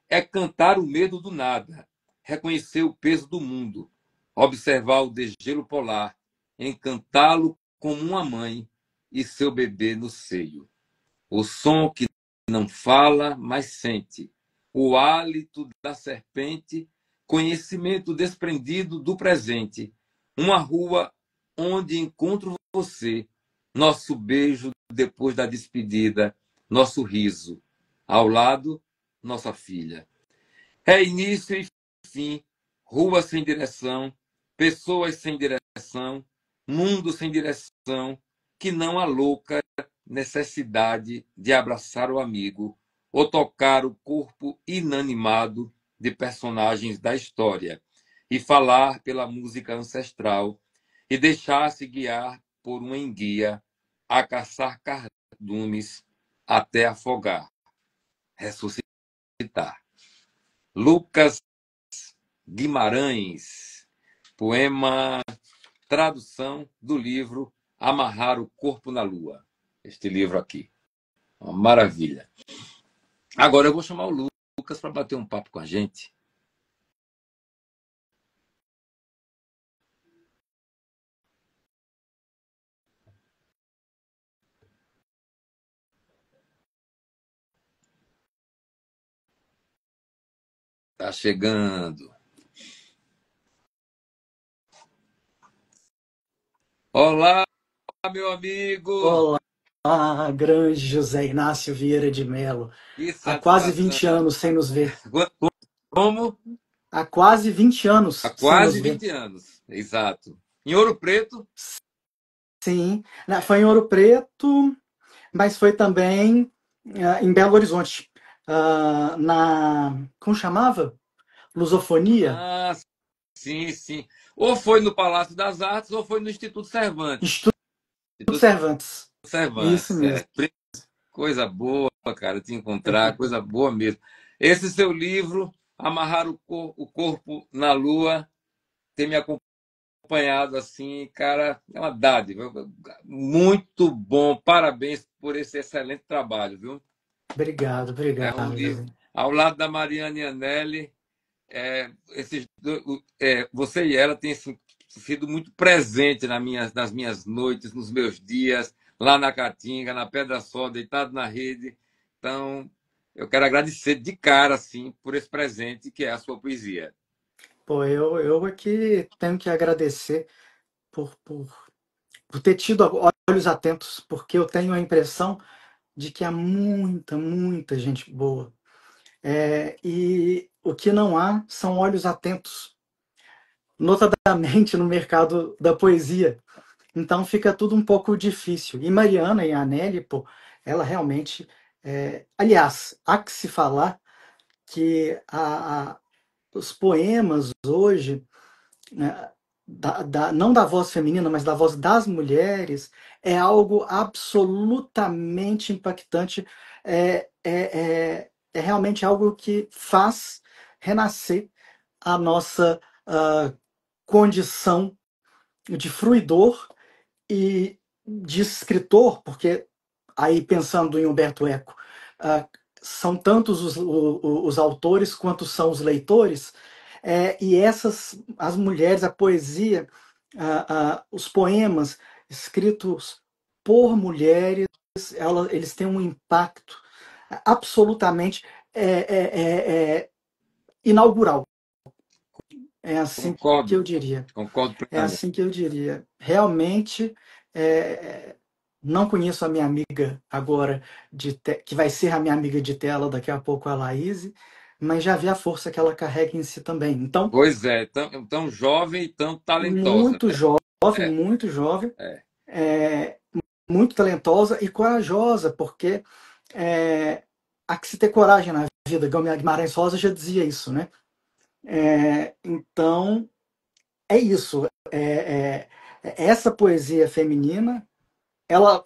é cantar o medo do nada, reconhecer o peso do mundo, observar o degelo polar, encantá-lo como uma mãe e seu bebê no seio. O som que não fala, mas sente. O hálito da serpente conhecimento desprendido do presente, uma rua onde encontro você, nosso beijo depois da despedida, nosso riso, ao lado, nossa filha. É início e fim, rua sem direção, pessoas sem direção, mundo sem direção, que não há louca necessidade de abraçar o amigo ou tocar o corpo inanimado de personagens da história e falar pela música ancestral e deixar-se guiar por uma enguia a caçar cardumes até afogar, ressuscitar. Lucas Guimarães, poema, tradução do livro Amarrar o Corpo na Lua. Este livro aqui. Uma maravilha. Agora eu vou chamar o Lucas para bater um papo com a gente. Tá chegando. Olá, meu amigo. Olá, grande José Inácio Vieira de Mello. Que Há quase satisfação. 20 anos sem nos ver. Como? Há quase 20 anos Há sem quase nos ver. 20 anos, exato. Em Ouro Preto? Sim, foi em Ouro Preto, mas foi também em Belo Horizonte. Como chamava? Lusofonia? Ah, sim, sim. Ou foi no Palácio das Artes ou foi no Instituto Cervantes. Instituto Cervantes. Cervantes. Isso mesmo. Coisa boa, cara, te encontrar, coisa boa mesmo. Esse seu livro, Amarrar o Corpo na Lua, tem me acompanhado assim, cara, é uma dádiva. Muito bom, parabéns por esse excelente trabalho, viu? Obrigado. É um livro, ao lado da Mariana Anelli, você e ela têm sido muito presente nas minhas noites, nos meus dias, lá na Caatinga, na Pedra Sol, deitado na rede. Então, eu quero agradecer de cara, assim, por esse presente que é a sua poesia. Pô, eu aqui tenho que agradecer por ter tido olhos atentos, porque eu tenho a impressão de que há muita gente boa. E o que não há são olhos atentos, notadamente no mercado da poesia. Então fica tudo um pouco difícil. E Mariana e a Anelli, pô, ela realmente... aliás, há que se falar que os poemas hoje, né, não da voz feminina, mas da voz das mulheres, é algo absolutamente impactante. É realmente algo que faz renascer a nossa condição de fruidor e de escritor, porque aí pensando em Humberto Eco, são tantos os autores quanto são os leitores, e as mulheres, a poesia, os poemas escritos por mulheres, eles têm um impacto absolutamente inaugural. É assim que eu diria. Concordo plenamente. É assim que eu diria. Realmente, não conheço a minha amiga agora, que vai ser a minha amiga de tela daqui a pouco, a Laís, mas já vi a força que ela carrega em si também. Então, pois é, tão jovem e tão talentosa. Muito jovem, muito talentosa e corajosa, porque há que se ter coragem na vida. Guimarães Rosa já dizia isso, né? Então, é isso. Essa poesia feminina, ela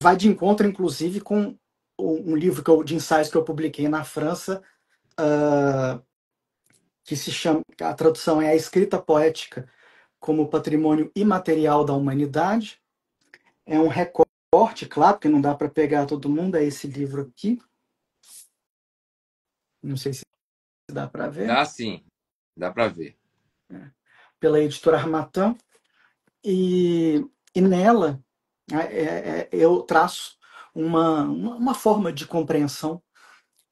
vai de encontro, inclusive, com um livro de ensaios que eu publiquei na França, que se chama, a tradução é A Escrita Poética como Patrimônio Imaterial da Humanidade. É um recorte, claro, que não dá para pegar todo mundo, é esse livro aqui. Não sei se dá para ver. Dá sim, dá para ver. Pela editora Harmattan. E nela eu traço uma forma de compreensão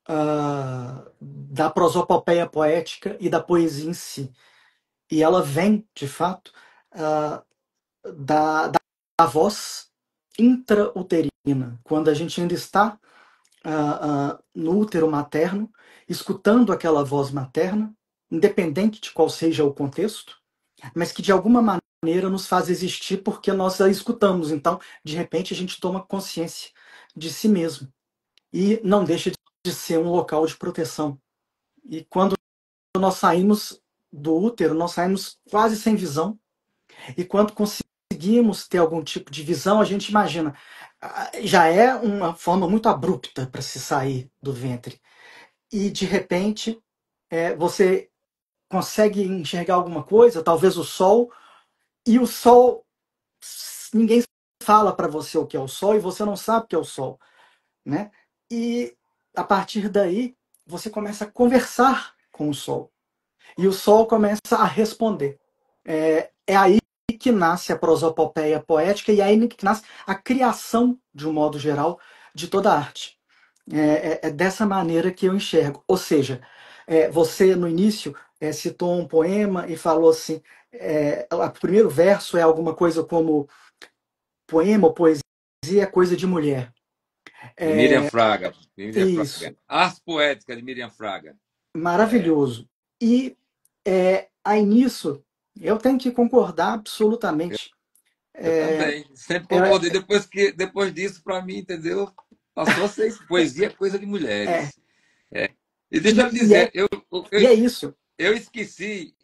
da prosopopeia poética e da poesia em si. E ela vem, de fato, ah, da voz intrauterina, quando a gente ainda está no útero materno, escutando aquela voz materna, independente de qual seja o contexto, mas que de alguma maneira nos faz existir porque nós a escutamos. Então, de repente, a gente toma consciência de si mesmo e não deixa de ser um local de proteção. E quando nós saímos do útero, nós saímos quase sem visão, e quando conseguimos ter algum tipo de visão, a gente imagina, já é uma forma muito abrupta para se sair do ventre. E de repente, você consegue enxergar alguma coisa, talvez o sol, e o sol, ninguém fala para você o que é o sol e você não sabe o que é o sol, né? E a partir daí, você começa a conversar com o sol. E o sol começa a responder. É aí que nasce a prosopopeia poética e é aí que nasce a criação, de um modo geral, de toda a arte. É dessa maneira que eu enxergo. Ou seja, você no início citou um poema e falou assim, o primeiro verso é alguma coisa como poema ou poesia é coisa de mulher. De Miriam Fraga. Isso. Ars Poética, de Miriam Fraga. Maravilhoso. E aí nisso, eu tenho que concordar absolutamente. Eu também. Sempre concordei. Depois disso, para mim, entendeu? Passou a ser isso. Poesia é coisa de mulheres. E deixa eu lhe dizer, e é isso. eu esqueci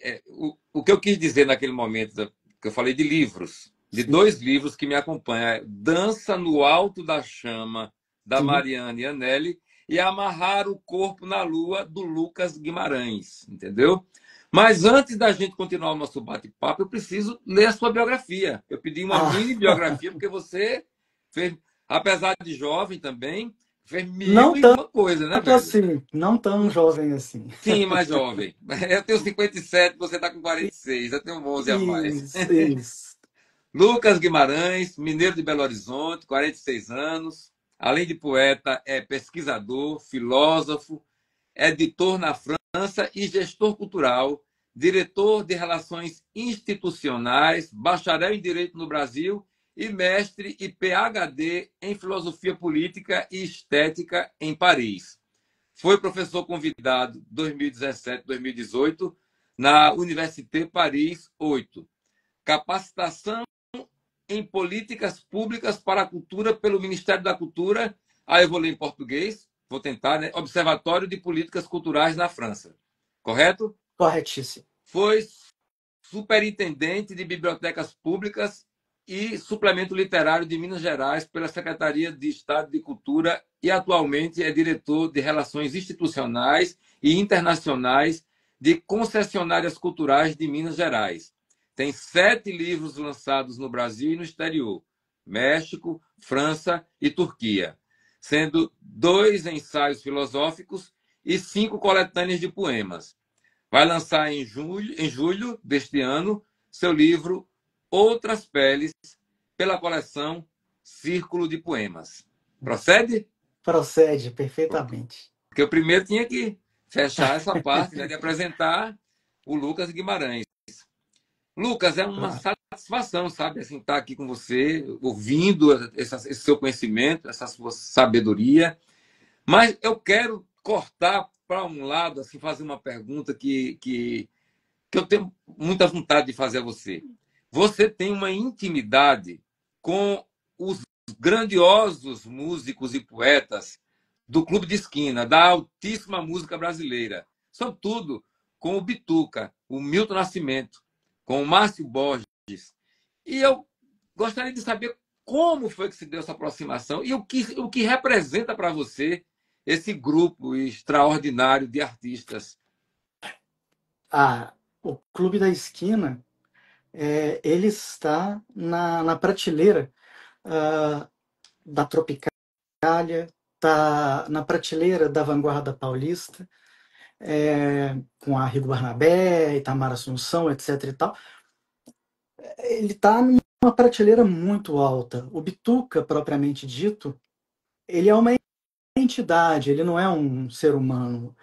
o que eu quis dizer naquele momento, que eu falei de livros, de Sim. 2 livros que me acompanham. Dança no Alto da Chama, da Sim. Mariane Anelli, e Amarrar o Corpo na Lua, do Lucas Guimarães, entendeu? Mas antes da gente continuar o nosso bate-papo, eu preciso ler a sua biografia. Eu pedi uma mini biografia, porque você fez, apesar de jovem também, fez mil e uma coisa, né, velho? Assim, não tão jovem assim. Sim, mais jovem. Eu tenho 57, você está com 46, eu tenho 11 a mais. Isso. Lucas Guimarães, mineiro de Belo Horizonte, 46 anos. Além de poeta, é pesquisador, filósofo, editor na França e gestor cultural, diretor de relações institucionais, bacharel em Direito no Brasil e mestre e PhD em Filosofia Política e Estética em Paris. Foi professor convidado 2017-2018 na Université Paris 8. Capacitação em políticas públicas para a cultura pelo Ministério da Cultura. Aí eu vou ler em português, vou tentar, né? Observatório de Políticas Culturais na França. Correto? Corretíssimo. Foi superintendente de bibliotecas públicas e suplemento literário de Minas Gerais pela Secretaria de Estado de Cultura e atualmente é diretor de Relações Institucionais e Internacionais de Concessionárias Culturais de Minas Gerais. Tem 7 livros lançados no Brasil e no exterior, México, França e Turquia, sendo 2 ensaios filosóficos e 5 coletâneas de poemas. Vai lançar em julho deste ano seu livro Outras Peles, pela coleção Círculo de Poemas. Procede? Procede, perfeitamente. Porque eu primeiro tinha que fechar essa parte, né, de apresentar o Lucas Guimarães. Lucas, é uma satisfação, sabe, assim, estar aqui com você, ouvindo esse seu conhecimento, essa sua sabedoria. Mas eu quero cortar para um lado, assim, fazer uma pergunta que eu tenho muita vontade de fazer a você. Você tem uma intimidade com os grandiosos músicos e poetas do Clube de Esquina, da altíssima música brasileira. Sobretudo com o Bituca, o Milton Nascimento, com o Márcio Borges. E eu gostaria de saber como foi que se deu essa aproximação e o que representa para você esse grupo extraordinário de artistas. O Clube da Esquina, ele está na prateleira da Tropicália, está na prateleira da Vanguarda Paulista, com a Rigo Barnabé, Itamar Assunção, etc. e tal. Ele está numa prateleira muito alta. O Bituca, propriamente dito, ele é uma entidade, ele não é um ser humano.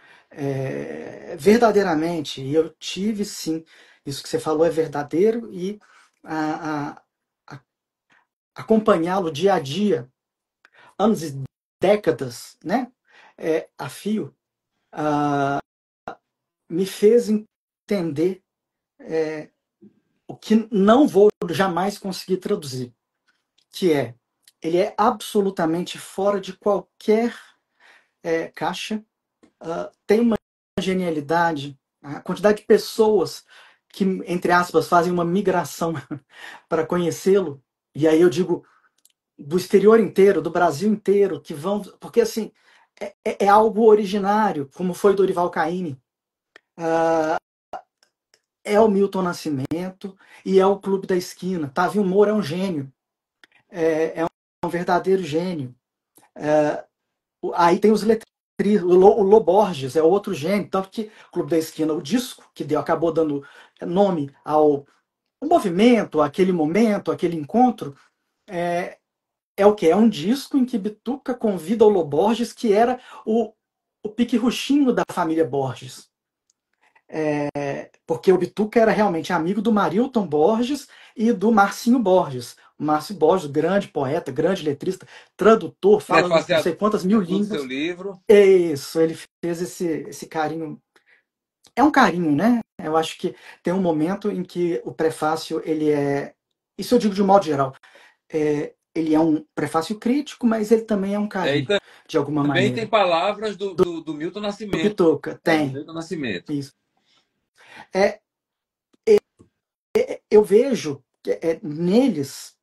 Verdadeiramente, e eu tive sim, isso que você falou é verdadeiro, e a, a- acompanhá-lo dia a dia, anos e décadas, né, a fio, me fez entender o que não vou jamais conseguir traduzir, que ele é absolutamente fora de qualquer caixa, tem uma genialidade, a quantidade de pessoas que, entre aspas, fazem uma migração para conhecê-lo, e aí eu digo do exterior inteiro, do Brasil inteiro, que vão, porque assim, é algo originário, como foi Dorival Caymmi, é o Milton Nascimento e é o Clube da Esquina. Tavinho Moura é um gênio, é um verdadeiro gênio. Aí tem os letristas, o Lô Borges é outro gênio, tanto que Clube da Esquina, o disco que acabou dando nome ao movimento, aquele momento, aquele encontro, é o que? É um disco em que Bituca convida o Lô Borges, que era o pique-ruchinho da família Borges. Porque o Bituca era realmente amigo do Marilton Borges e do Marcinho Borges. O Márcio Borges, grande poeta, grande letrista, tradutor, fala não sei quantas mil do seu línguas. livro. Isso, ele fez esse carinho. É um carinho, né? Eu acho que tem um momento em que o prefácio, ele é... Isso eu digo de um modo geral. Ele é um prefácio crítico, mas ele também é um carinho, de alguma Também maneira. tem palavras do Milton Do Nascimento. Bituca, Do tem. Milton Nascimento. Isso. Eu vejo neles,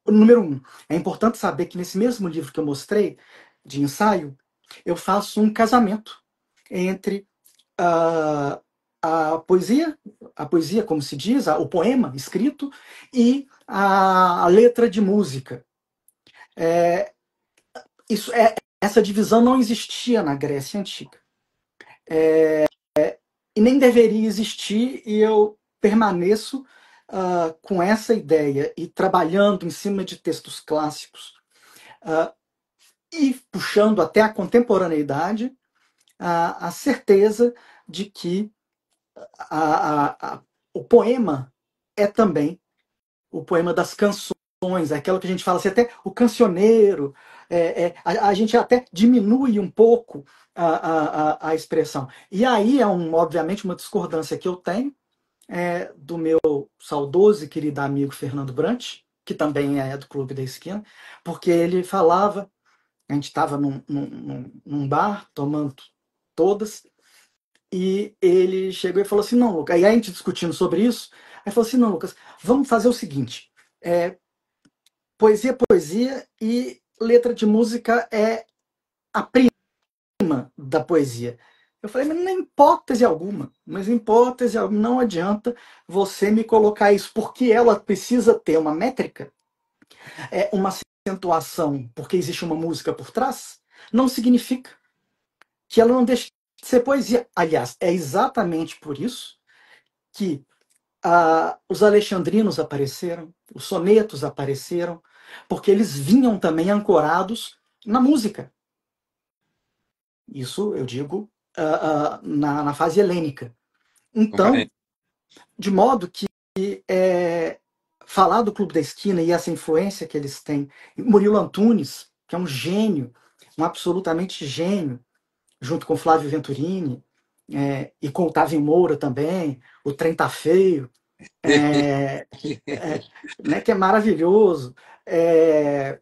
número um, é importante saber que nesse mesmo livro que eu mostrei, de ensaio, eu faço um casamento entre a poesia, como se diz, o poema escrito, e a letra de música. Essa divisão não existia na Grécia Antiga. E nem deveria existir, e eu permaneço com essa ideia e trabalhando em cima de textos clássicos e puxando até a contemporaneidade a certeza de que o poema é também o poema das canções, aquilo que a gente fala assim, até o cancioneiro, a gente até diminui um pouco a expressão. E aí é, obviamente, uma discordância que eu tenho do meu saudoso e querido amigo Fernando Brant, que também é do Clube da Esquina, porque ele falava, a gente estava num bar, tomando todas, e ele chegou e falou assim, não, Lucas, aí a gente discutindo sobre isso, aí falou assim, não, Lucas, vamos fazer o seguinte, poesia é poesia e letra de música é a prima da poesia. Eu falei, mas nem hipótese alguma, não adianta você me colocar isso, porque ela precisa ter uma métrica, uma acentuação, porque existe uma música por trás, não significa que ela não deixe de ser poesia. Aliás, é exatamente por isso que os alexandrinos apareceram, os sonetos apareceram, porque eles vinham também ancorados na música. Isso eu digo na fase helênica. Então, de modo que falar do Clube da Esquina e essa influência que eles têm, Murilo Antunes, que é um gênio, um absolutamente gênio, junto com Flávio Venturini, e com o Otávio Moura também, o Trem Tá Feio, né, que é maravilhoso.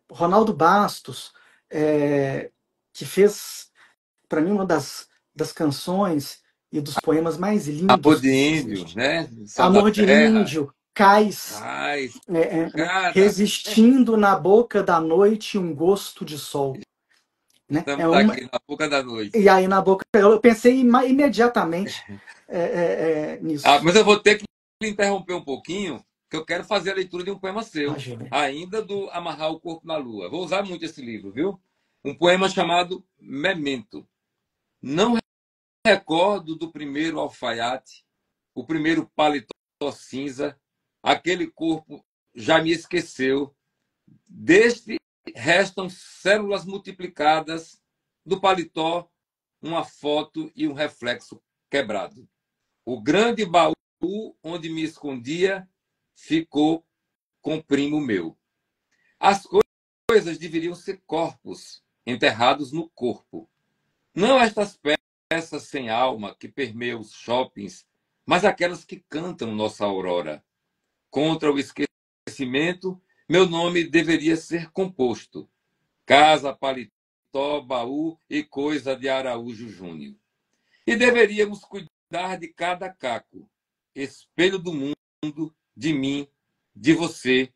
Ronaldo Bastos, que fez, para mim, uma das canções e dos poemas mais Amor lindos de que Índio, existe. né? Sol da Amor de Terra. Índio, Cais, Ai, cara, resistindo na boca da noite um gosto de sol. Né? estamos aqui na boca da noite. E aí na boca, eu pensei imediatamente nisso. Mas eu vou ter que interromper um pouquinho, que eu quero fazer a leitura de um poema seu, ainda do Amarrar o Corpo na Lua. Vou usar muito esse livro, viu? Um poema chamado Memento. Não recordo do primeiro alfaiate, o primeiro paletó cinza, aquele corpo já me esqueceu. Deste restam células multiplicadas do paletó, uma foto e um reflexo quebrado. O grande baú onde me escondia ficou com primo meu. As coisas deveriam ser corpos enterrados no corpo. Não estas peças sem alma que permeiam os shoppings, mas aquelas que cantam nossa aurora. Contra o esquecimento, meu nome deveria ser composto. Casa, paletó, baú e coisa de Araújo Júnior. E deveríamos cuidar de cada caco, espelho do mundo, de mim, de você,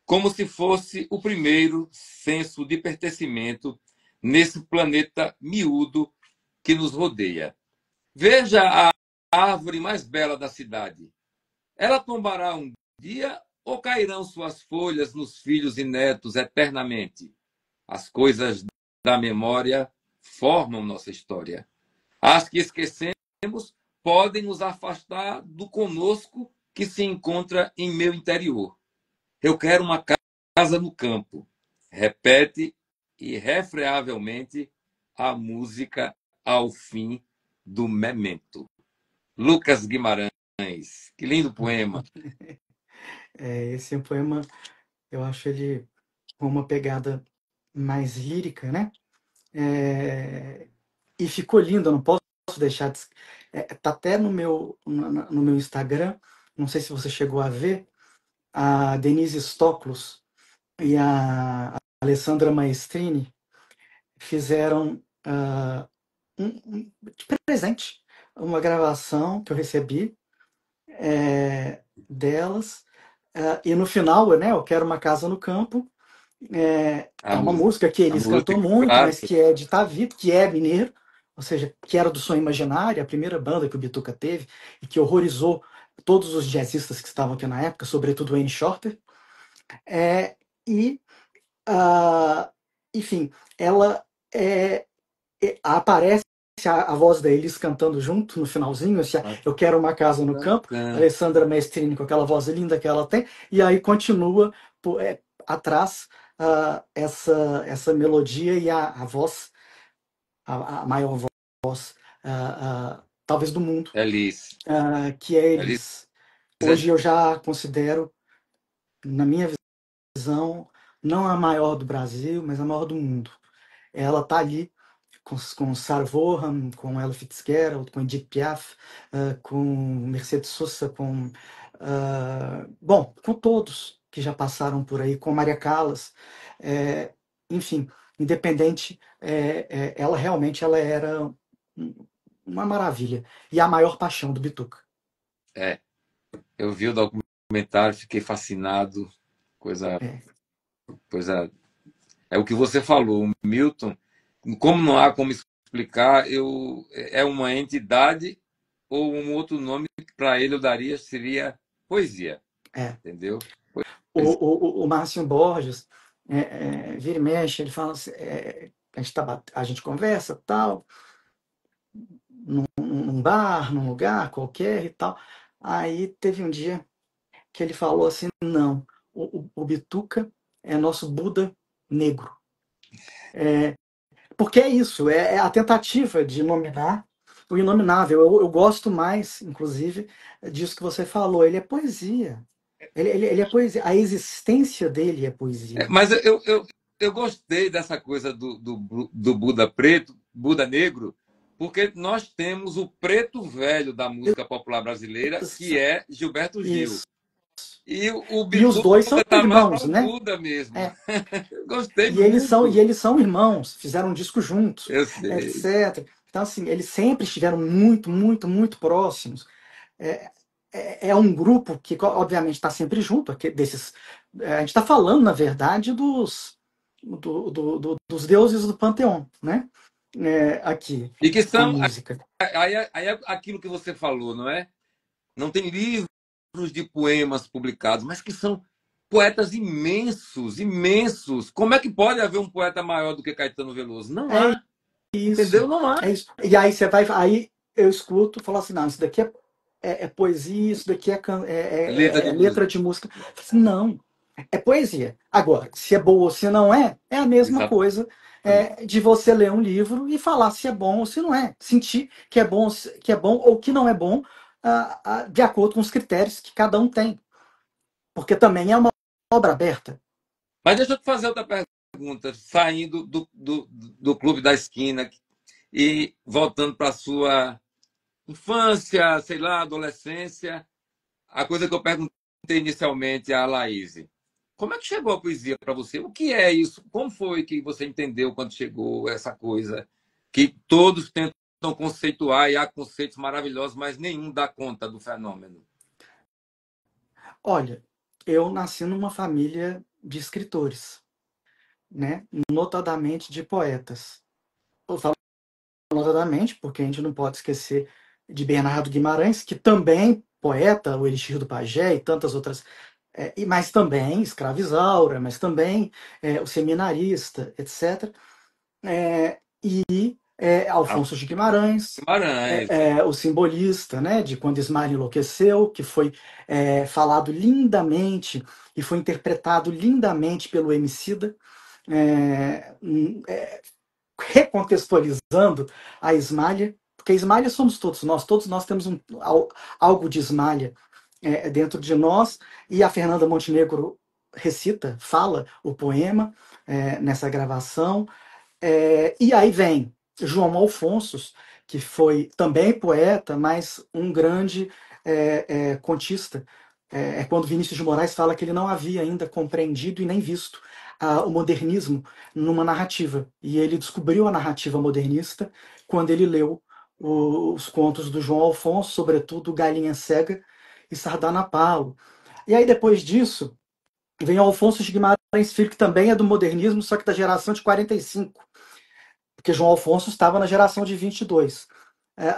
como se fosse o primeiro senso de pertencimento nesse planeta miúdo que nos rodeia. Veja a árvore mais bela da cidade. Ela tombará um dia ou cairão suas folhas nos filhos e netos eternamente? As coisas da memória formam nossa história. As que esquecemos podem nos afastar do conosco que se encontra em meu interior. Eu quero uma casa no campo. Repete irrefreavelmente a música ao fim do memento. Lucas Guimarães, que lindo poema. Esse poema, eu acho ele com uma pegada mais lírica, né? E ficou lindo, eu não posso deixar de... tá até no meu Instagram, não sei se você chegou a ver, a Denise Stoklos e a Alessandra Maestrini fizeram de presente uma gravação que eu recebi delas, e no final, né, eu quero uma casa no campo, é uma música que eles cantam muito, claro, mas que é de Tavito, que é mineiro, ou seja, que era do Som Imaginário, a primeira banda que o Bituca teve, e que horrorizou todos os jazzistas que estavam aqui na época, sobretudo o Wayne Shorter. Enfim, ela aparece a voz deles cantando junto no finalzinho, assim, eu quero uma casa no campo, Alessandra Maestrini com aquela voz linda que ela tem, e aí continua atrás essa melodia e a voz, a maior voz, talvez do mundo, Elis. que é Elis. Hoje eu já considero, na minha visão, não a maior do Brasil, mas a maior do mundo. Ela está ali com Sarah Vaughan, com Ella Fitzgerald, com Edith Piaf, com Mercedes Sosa, com todos que já passaram por aí, com Maria Callas, enfim, independente, ela realmente era uma maravilha e a maior paixão do Bituca. Eu vi o documentário, fiquei fascinado, coisa é o que você falou, o Milton, como não há como explicar, é uma entidade ou um outro nome que para ele eu daria seria poesia. Entendeu? O Márcio Borges, vira e mexe, ele fala assim, a gente conversa, tal, num bar, num lugar qualquer e tal. Aí teve um dia que ele falou assim, não, o Bituca é nosso Buda negro. Porque é isso, é a tentativa de nominar o inominável. Eu gosto mais, inclusive, disso que você falou. Ele é poesia. Ele é poesia. A existência dele é poesia. Mas eu gostei dessa coisa do Buda preto, Buda negro, porque nós temos o preto velho da música popular brasileira, que é Gilberto Gil. Isso. E o e os dois são irmãos, né? Buda mesmo. Gostei muito. E eles são irmãos, fizeram um disco juntos, etc. Então, assim, eles sempre estiveram muito, muito, muito próximos. É um grupo que, obviamente, está sempre junto. Desses, a gente está falando, na verdade, dos deuses do panteão, né? Aqui. E que são música. Aí é aquilo que você falou, não é? Não tem livros de poemas publicados, mas que são poetas imensos, imensos. Como é que pode haver um poeta maior do que Caetano Veloso? Não há. Isso, entendeu? Não há. Isso. E aí você vai, aí eu escuto e falo assim, não, isso daqui é poesia, isso daqui é letra de música. Assim, não, É poesia. Agora, se é boa ou se não é, é a mesma Exatamente. coisa de você ler um livro e falar se é bom ou se não é. Sentir que é bom ou que não é bom, de acordo com os critérios que cada um tem. Porque também é uma obra aberta. Mas deixa eu te fazer outra pergunta, saindo do clube da esquina e voltando para a sua infância, sei lá, adolescência. A coisa que eu perguntei inicialmente à Laís. Como é que chegou a poesia para você? O que é isso? Como foi que você entendeu quando chegou essa coisa que todos tentam conceituar e há conceitos maravilhosos, mas nenhum dá conta do fenômeno? Olha, eu nasci numa família de escritores, né? Notadamente de poetas. Eu falo notadamente porque a gente não pode esquecer de Bernardo Guimarães, que também poeta, o Elixir do Pajé e tantas outras, mas também Escravizaura, mas também o Seminarista, etc. Alfonso de Guimarães, Guimarães, o simbolista, né, de Quando Ismael Enlouqueceu, que foi falado lindamente e foi interpretado lindamente pelo Emicida, é, recontextualizando a Ismália, porque a Ismália somos todos nós temos algo de Ismália dentro de nós, e a Fernanda Montenegro recita, fala o poema nessa gravação, e aí vem João Alfonso, que foi também poeta, mas um grande contista. É quando Vinícius de Moraes fala que ele não havia ainda compreendido e nem visto o modernismo numa narrativa. E ele descobriu a narrativa modernista quando ele leu os contos do João Alfonso, sobretudo Galinha Cega e Sardanapalo. E aí, depois disso, vem Alfonso de Guimarães Filho, que também é do modernismo, só que da geração de 45, porque João Alfonso estava na geração de 22.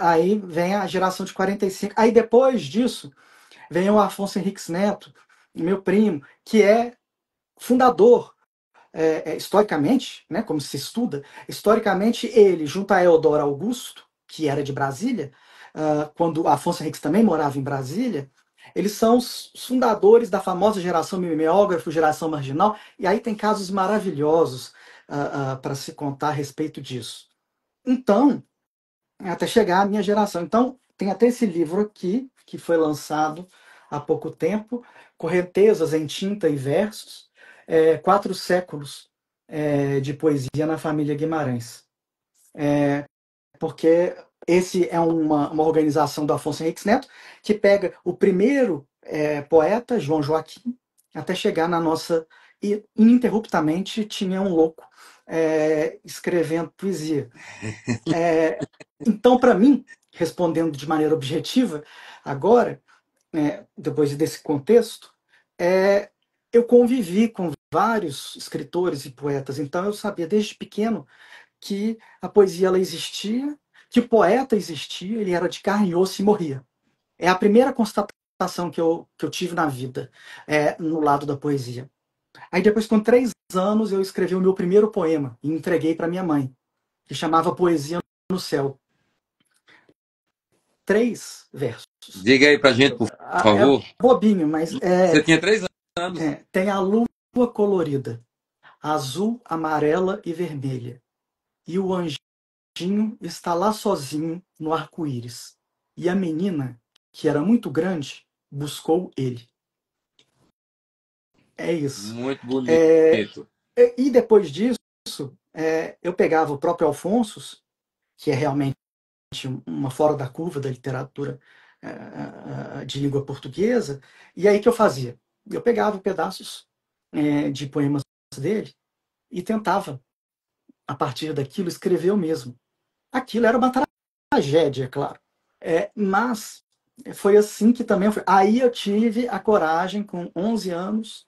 Aí vem a geração de 45. Aí depois disso, vem o Afonso Henriques Neto, meu primo, que é fundador, historicamente, né, como se estuda, historicamente ele, junto a Eudoro Augusto, que era de Brasília, quando Afonso Henriques também morava em Brasília, eles são os fundadores da famosa geração mimeógrafo, geração marginal, e aí tem casos maravilhosos para se contar a respeito disso. Então, até chegar à minha geração. Então, tem até esse livro aqui, que foi lançado há pouco tempo, Correntezas em Tinta e Versos, 4 séculos de poesia na família Guimarães. Porque esse é uma organização do Afonso Henriques Neto, que pega o primeiro poeta, João Joaquim, até chegar na nossa... E ininterruptamente tinha um louco escrevendo poesia. Então, para mim, respondendo de maneira objetiva, agora, depois desse contexto, eu convivi com vários escritores e poetas, então eu sabia desde pequeno que a poesia ela existia, que o poeta existia, ele era de carne e osso e morria. É a primeira constatação que eu tive na vida, no lado da poesia. Aí depois, com 3 anos, eu escrevi o meu primeiro poema e entreguei para minha mãe, que chamava Poesia no Céu. 3 versos. diga aí pra gente, por É favor. bobinho, mas Você tinha 3 anos. tem a lua colorida, azul, amarela e vermelha. E o anjinho está lá sozinho no arco-íris. E a menina, que era muito grande, buscou ele. É isso. Muito bonito. E depois disso, eu pegava o próprio Alfonso, que é realmente uma fora da curva da literatura de língua portuguesa, e aí que eu fazia? Eu pegava pedaços de poemas dele e tentava, a partir daquilo, escrever eu mesmo. Aquilo era uma tragédia, é claro. Mas foi assim que também foi. Aí eu tive a coragem, com 11 anos,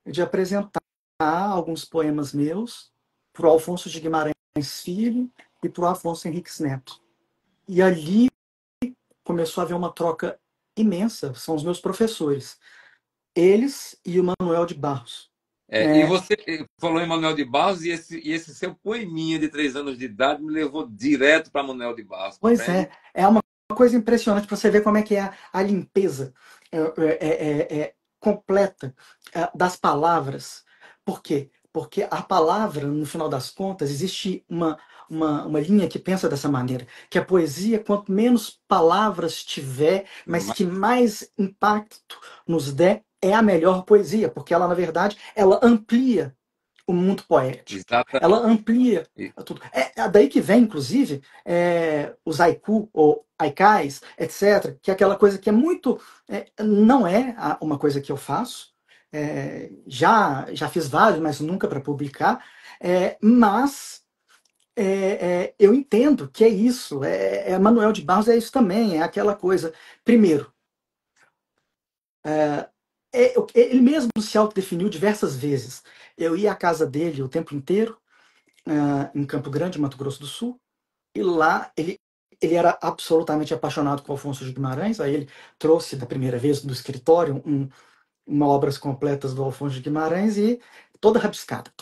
de apresentar alguns poemas meus para o Alfonso de Guimarães Filho e para o Afonso Henriques Neto. E ali começou a haver uma troca imensa, são os meus professores. Eles e o Manuel de Barros. E você falou em Manuel de Barros, e esse seu poeminha de 3 anos de idade me levou direto para Manuel de Barros. Pois é uma coisa impressionante para você ver como é que é a limpeza completa das palavras. Por quê? Porque a palavra, no final das contas, existe uma linha que pensa dessa maneira, que a poesia, quanto menos palavras tiver, mas que mais impacto nos der, é a melhor poesia, porque ela, na verdade, ela amplia o mundo poético. Ela Exatamente. amplia tudo. É daí que vem, inclusive, os haiku, ou haikais, etc., que é aquela coisa que é muito... não é uma coisa que eu faço, já fiz vários, mas nunca para publicar, mas eu entendo que é isso, Manuel de Barros é isso também, é aquela coisa. Primeiro, ele mesmo se autodefiniu diversas vezes. Eu ia à casa dele o tempo inteiro, em Campo Grande, Mato Grosso do Sul, e lá ele era absolutamente apaixonado com Alfonso de Guimarães. Aí ele trouxe da primeira vez do escritório uma obras completas do Alfonso de Guimarães e toda rabiscada.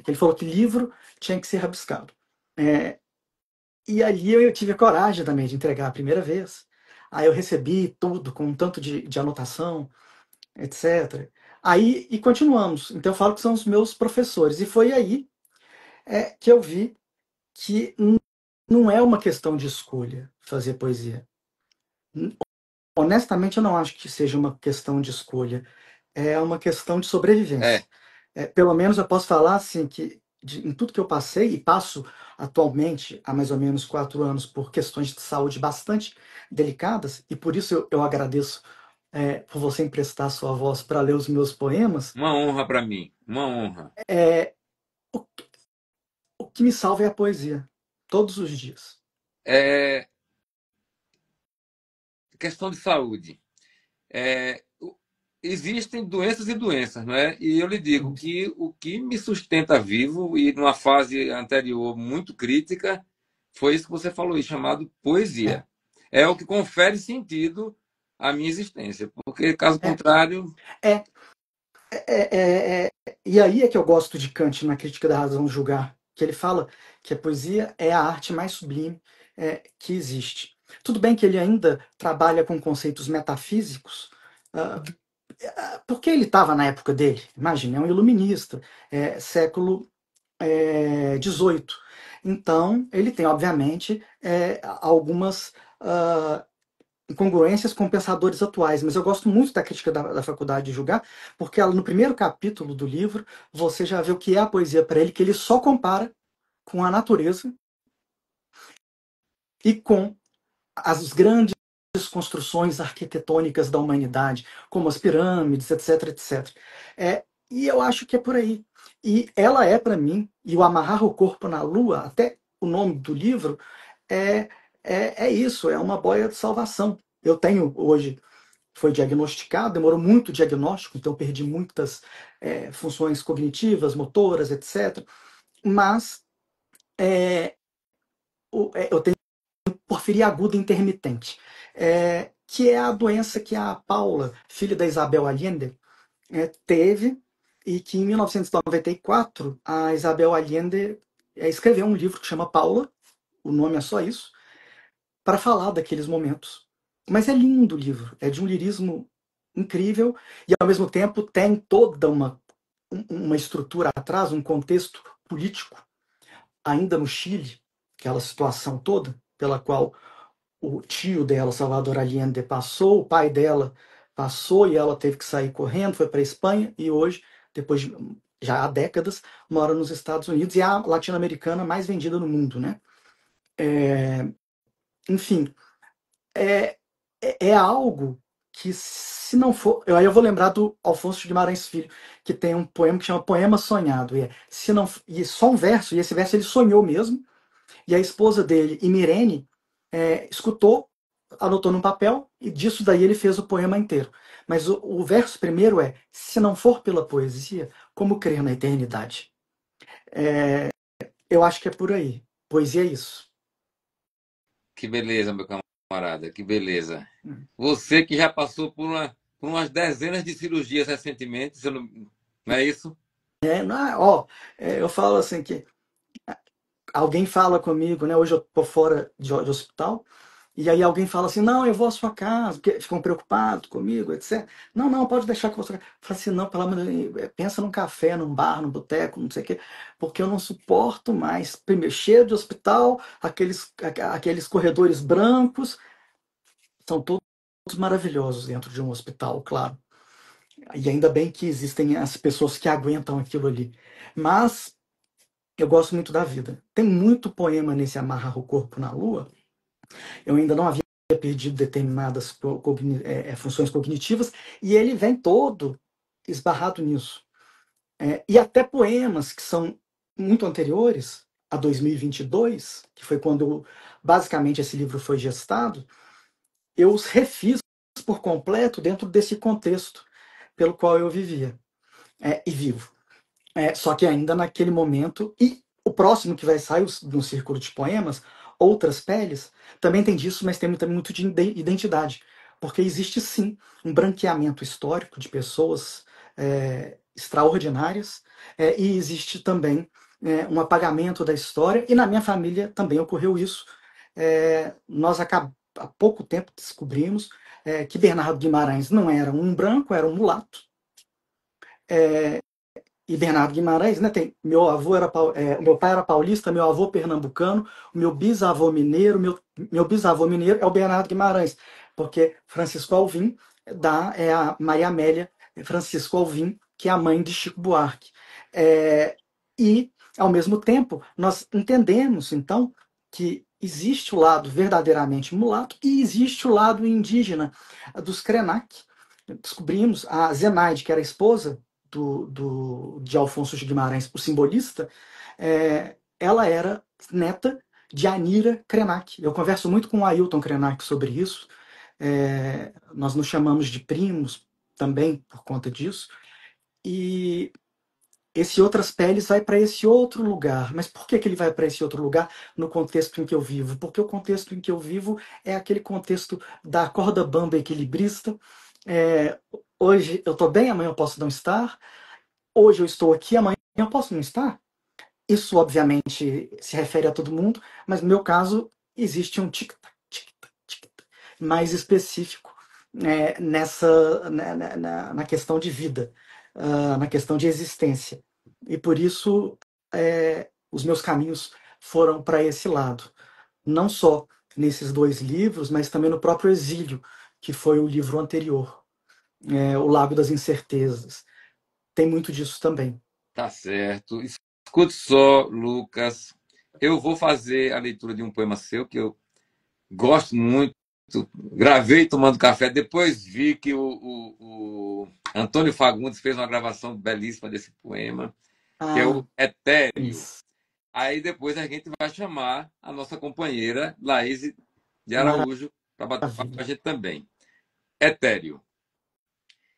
Ele falou que livro tinha que ser rabiscado. E ali eu tive a coragem também de entregar a primeira vez. Aí eu recebi tudo com um tanto de anotação, etc. Aí, e continuamos. Então eu falo que são os meus professores. E foi aí que eu vi que não é uma questão de escolha fazer poesia. Honestamente, eu não acho que seja uma questão de escolha. É uma questão de sobrevivência. Pelo menos eu posso falar assim que em tudo que eu passei, e passo atualmente há mais ou menos 4 anos por questões de saúde bastante delicadas, e por isso eu agradeço por você emprestar sua voz para ler os meus poemas. Uma honra para mim, uma honra. O que me salva é a poesia, todos os dias. Questão de saúde. Existem doenças e doenças, não é? E eu lhe digo que o que me sustenta vivo, e numa fase anterior muito crítica, foi isso que você falou aí, chamado poesia. É o que confere sentido à minha existência, porque caso contrário... E aí é que eu gosto de Kant na Crítica da Razão de Julgar, que ele fala que a poesia é a arte mais sublime que existe. Tudo bem que ele ainda trabalha com conceitos metafísicos, porque ele estava na época dele, imagina, é um iluminista, século XVIII. Então, ele tem, obviamente, algumas incongruências com pensadores atuais, mas eu gosto muito da Crítica da Faculdade de Julgar, porque ela, no primeiro capítulo do livro, você já vê o que é a poesia para ele, que ele só compara com a natureza e com as grandes construções arquitetônicas da humanidade, como as pirâmides, etc, etc. E eu acho que é por aí. E ela é, para mim, e o Amarrar o Corpo na Lua, até o nome do livro, é isso, é uma boia de salvação. Eu tenho hoje, foi diagnosticado, demorou muito o diagnóstico, então perdi muitas funções cognitivas, motoras, etc. Mas eu tenho porfiria aguda intermitente, que é a doença que a Paula, filha da Isabel Allende, teve, e que em 1994 a Isabel Allende escreveu um livro que chama Paula, o nome é só isso, para falar daqueles momentos. Mas é lindo o livro, é de um lirismo incrível e ao mesmo tempo tem toda uma estrutura atrás, um contexto político, ainda no Chile, aquela situação toda pela qual o tio dela, Salvador Allende, passou, o pai dela passou e ela teve que sair correndo, foi para a Espanha e hoje, depois de, já há décadas, mora nos Estados Unidos e é a latino-americana mais vendida no mundo, né? Enfim, é algo que, se não for... Aí eu vou lembrar do Alfonso de Guimarães Filho, que tem um poema que chama Poema Sonhado. E só um verso, e esse verso ele sonhou mesmo, e a esposa dele, Imirene, escutou, anotou num papel, e disso daí ele fez o poema inteiro. Mas o verso primeiro é: se não for pela poesia, como crer na eternidade? Eu acho que é por aí. Poesia é isso. Que beleza, meu camarada, que beleza. Você que já passou por umas dezenas de cirurgias recentemente, você não é isso? Eu falo assim que alguém fala comigo, né? Hoje eu tô fora de hospital E aí alguém fala assim, não, eu vou à sua casa, porque ficam preocupados comigo, etc. Não, não, pode deixar que eu vou à sua casa. Fala assim, não, pelo amor de Deus, pensa num café, num bar, num boteco, não sei o quê, porque eu não suporto mais, primeiro, cheiro de hospital, aqueles corredores brancos, são todos maravilhosos dentro de um hospital, claro. E ainda bem que existem as pessoas que aguentam aquilo ali. Mas eu gosto muito da vida. Tem muito poema nesse Amarrar o Corpo na Lua. Eu ainda não havia perdido determinadas funções cognitivas, e ele vem todo esbarrado nisso. E até poemas que são muito anteriores a 2022, que foi quando basicamente esse livro foi gestado, eu os refiz por completo dentro desse contexto pelo qual eu vivia e vivo. Só que ainda naquele momento, e o próximo que vai sair no Círculo de Poemas, Outras Peles, também tem disso, mas tem também muito de identidade. Porque existe sim um branqueamento histórico de pessoas extraordinárias, e existe também um apagamento da história, e na minha família também ocorreu isso. Nós há pouco tempo descobrimos que Bernardo Guimarães não era um branco, era um mulato. E Bernardo Guimarães, né, meu avô meu pai era paulista, meu avô pernambucano, o meu bisavô mineiro, meu bisavô mineiro é o Bernardo Guimarães, porque Francisco Alvim é a Maria Amélia Francisco Alvim, que é a mãe de Chico Buarque. E, ao mesmo tempo, nós entendemos, então, que existe o lado verdadeiramente mulato e existe o lado indígena dos Krenak. Descobrimos a Zenaide, que era a esposa de Alfonso de Guimarães, o simbolista, ela era neta de Anira Krenak. Eu converso muito com o Ailton Krenak sobre isso. Nós nos chamamos de primos também por conta disso. E esse Outras Peles vai para esse outro lugar. Mas por que ele vai para esse outro lugar no contexto em que eu vivo? Porque o contexto em que eu vivo é aquele contexto da corda bamba equilibrista. Hoje eu estou bem, amanhã eu posso não estar. Hoje eu estou aqui, amanhã eu posso não estar. Isso, obviamente, se refere a todo mundo, mas no meu caso, existe um tic-tac, tic-tac, tic-tac, mais específico na questão de vida, na questão de existência. E por isso, os meus caminhos foram para esse lado. Não só nesses 2 livros, mas também no próprio Exílio, que foi o livro anterior, O Lago das Incertezas. Tem muito disso também. Tá certo. Escute só, Lucas. Eu vou fazer a leitura de um poema seu que eu gosto muito. Gravei tomando café. Depois vi que o Antônio Fagundes fez uma gravação belíssima desse poema, que é o Etéreo. Isso. Aí depois a gente vai chamar a nossa companheira Laís de Araújo para bater papo com a gente também. Etéreo.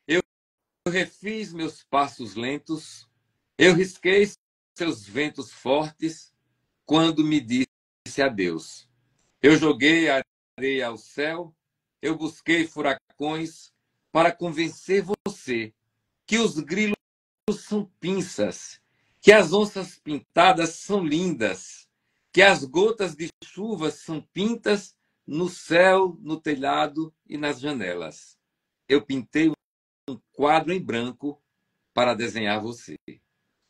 Eu refiz meus passos lentos, eu risquei seus ventos fortes quando me disse adeus. Eu joguei a areia ao céu, eu busquei furacões para convencer você que os grilos são pinças, que as onças pintadas são lindas, que as gotas de chuva são pintas no céu, no telhado e nas janelas. Eu pintei um quadro em branco para desenhar você.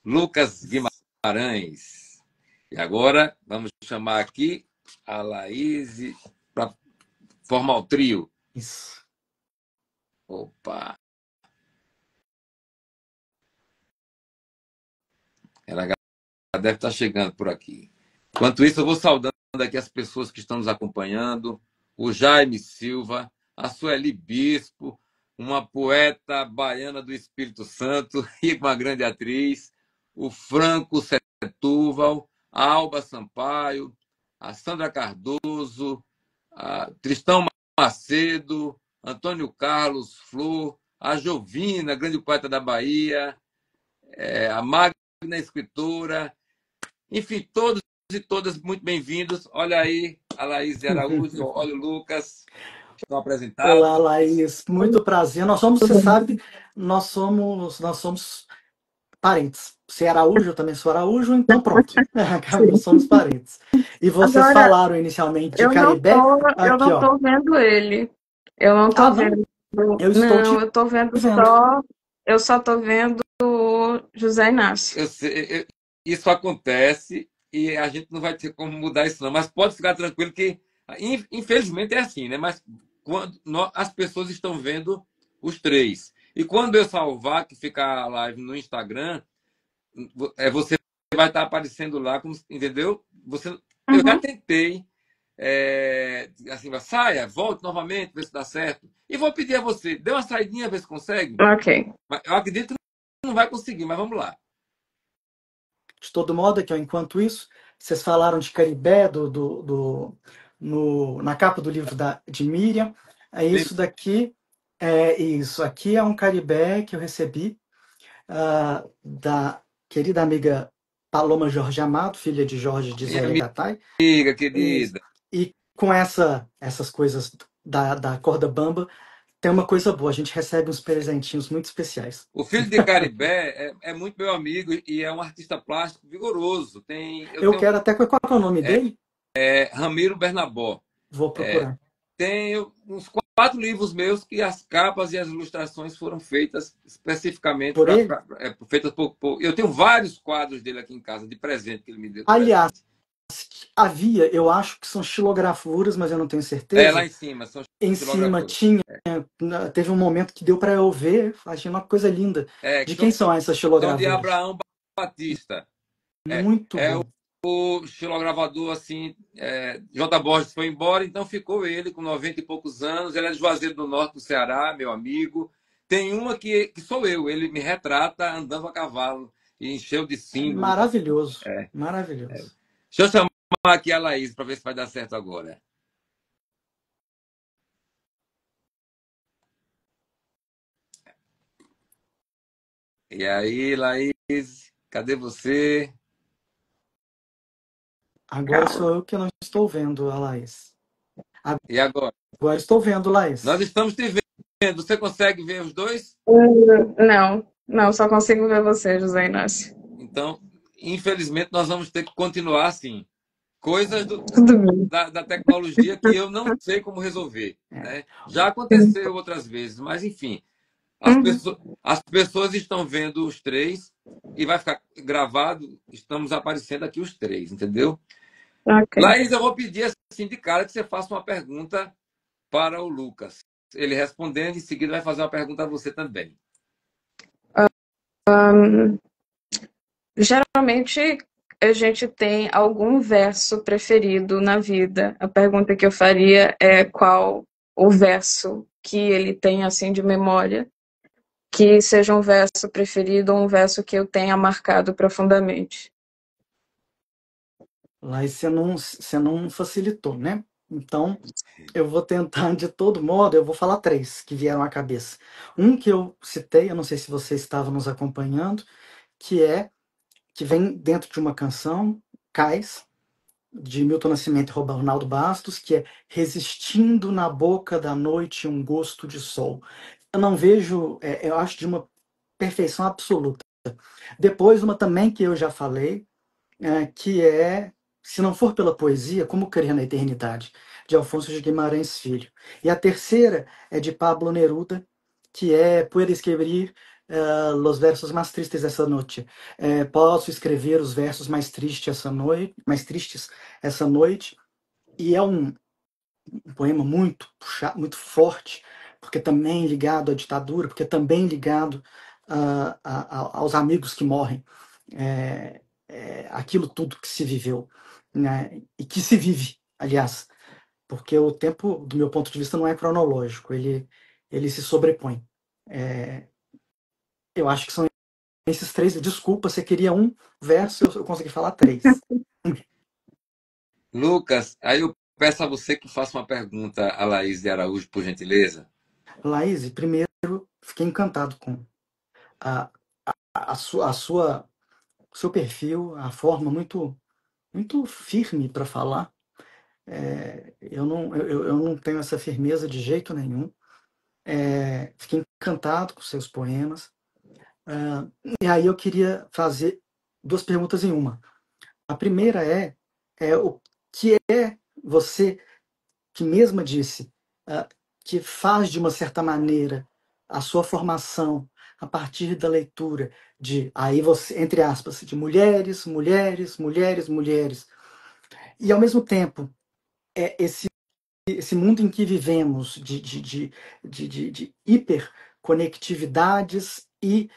Lucas Guimarães. E agora vamos chamar aqui a Laís para formar o trio. Isso. Opa! Ela já deve estar chegando por aqui. Enquanto isso, eu vou saudando aqui as pessoas que estão nos acompanhando. O Jaime Silva, a Sueli Bispo, uma poeta baiana do Espírito Santo e uma grande atriz, o Franco Setúbal, a Alba Sampaio, a Sandra Cardoso, a Tristão Macedo, Antônio Carlos Flor, a Jovina, grande poeta da Bahia, a Magna escritora, enfim, todos e todas muito bem-vindos. Olha aí a Laís de Araújo, olha o Lucas, estão apresentados. Olá, Laís, muito prazer. Você sabe, nós somos parentes. Você é Araújo, eu também sou Araújo, então pronto. Sim. Somos parentes. E vocês Agora, falaram inicialmente de Caribé. eu Aqui, não ó. tô vendo ele. Eu não tô Ah, não, vendo. eu estou te Não, eu tô vendo vendo. só. Eu só tô vendo o José Inácio. Isso acontece e a gente não vai ter como mudar isso, não. Mas pode ficar tranquilo que, infelizmente, é assim, né? Mas as pessoas estão vendo os três. E quando eu salvar, que ficar a live no Instagram, você vai estar aparecendo lá, entendeu? Eu já Uhum. tentei, assim, saia, volte novamente, ver se dá certo. E vou pedir a você, dê uma saidinha, ver se consegue. Ok. Eu acredito que não vai conseguir, mas vamos lá. De todo modo, aqui, ó, enquanto isso, vocês falaram de Caribé na capa do livro de Miriam. Isso daqui isso aqui é um Caribé que eu recebi da querida amiga Paloma Jorge Amado, filha de Jorge de Minha Zélia Gattai. amiga Isso. querida. E com essas coisas da corda bamba, tem uma coisa boa, a gente recebe uns presentinhos muito especiais. O filho de Caribé é muito meu amigo e é um artista plástico vigoroso. Eu quero até. Qual é o nome dele? Ramiro Bernabó. Vou procurar. Tenho uns 4 livros meus que as capas e as ilustrações foram feitas especificamente Por ele? feitas eu tenho vários quadros dele aqui em casa, de presente que ele me deu. Aliás, havia, eu acho que são xilografuras, mas eu não tenho Lá certeza. em cima, são Em cima tinha, teve um momento que deu para eu ver, achei uma coisa linda. De quem são essas São de xilogravuras? Abraão Batista. Muito bom. O xilogravador, assim, J. Borges foi embora, então ficou ele com 90 e poucos anos. Ele é de Juazeiro do Norte, do Ceará, meu amigo. Tem uma que sou eu, ele me retrata andando a cavalo e encheu de símbolo. Maravilhoso, maravilhoso. Deixa eu chamar aqui a Laís para ver se vai dar certo agora. E aí, Laís, cadê você? Agora sou eu que não estou vendo a Laís. E agora? Agora estou vendo, Laís. Nós estamos te vendo. Você consegue ver os dois? Não, só consigo ver você, José Inácio. Então, infelizmente, nós vamos ter que continuar assim. Coisas Tudo bem. da tecnologia que eu não sei como resolver. Né? Já aconteceu outras vezes, mas enfim. As pessoas estão vendo os três e vai ficar gravado. Estamos aparecendo aqui os três, entendeu? Ok. Laís, eu vou pedir assim de cara que você faça uma pergunta para o Lucas. Ele respondendo, em seguida vai fazer uma pergunta a você também. Geralmente a gente tem algum verso preferido na vida. A pergunta que eu faria é qual o verso que ele tem assim de memória, que seja um verso preferido ou um verso que eu tenha marcado profundamente. Laís, você não facilitou, né? Então, eu vou tentar de todo modo, eu vou falar 3 que vieram à cabeça. Um que eu citei, eu não sei se você estava nos acompanhando, que vem dentro de uma canção, Cais, de Milton Nascimento e Ronaldo Bastos, que é Resistindo na boca da noite um gosto de sol. Eu não vejo, eu acho de uma perfeição absoluta. Depois, uma também que eu já falei, que é Se Não For Pela Poesia, Como Crer na Eternidade, de Alfonso de Guimarães Filho. E a terceira é de Pablo Neruda, que é Puedo escrever los versos mais tristes essa noite. Posso escrever os versos mais tristes essa noite. E é um poema muito puxado, muito forte, porque também ligado à ditadura, porque também ligado aos amigos que morrem. Aquilo tudo que se viveu, né? E que se vive, aliás, porque o tempo, do meu ponto de vista, não é cronológico, ele se sobrepõe. Eu acho que são esses 3. Desculpa, você queria um verso, eu consegui falar 3. Lucas, aí eu peço a você que faça uma pergunta a Laís de Araújo, por gentileza. Laís, primeiro, fiquei encantado com a sua seu perfil, a forma muito firme para falar. Eu não tenho essa firmeza de jeito nenhum. Fiquei encantado com seus poemas. E aí eu queria fazer duas perguntas em uma. A primeira é o que é você que mesma disse, que faz de uma certa maneira a sua formação a partir da leitura de, aí você, entre aspas, de mulheres, mulheres, mulheres, mulheres. E ao mesmo tempo, esse mundo em que vivemos de hiperconectividades e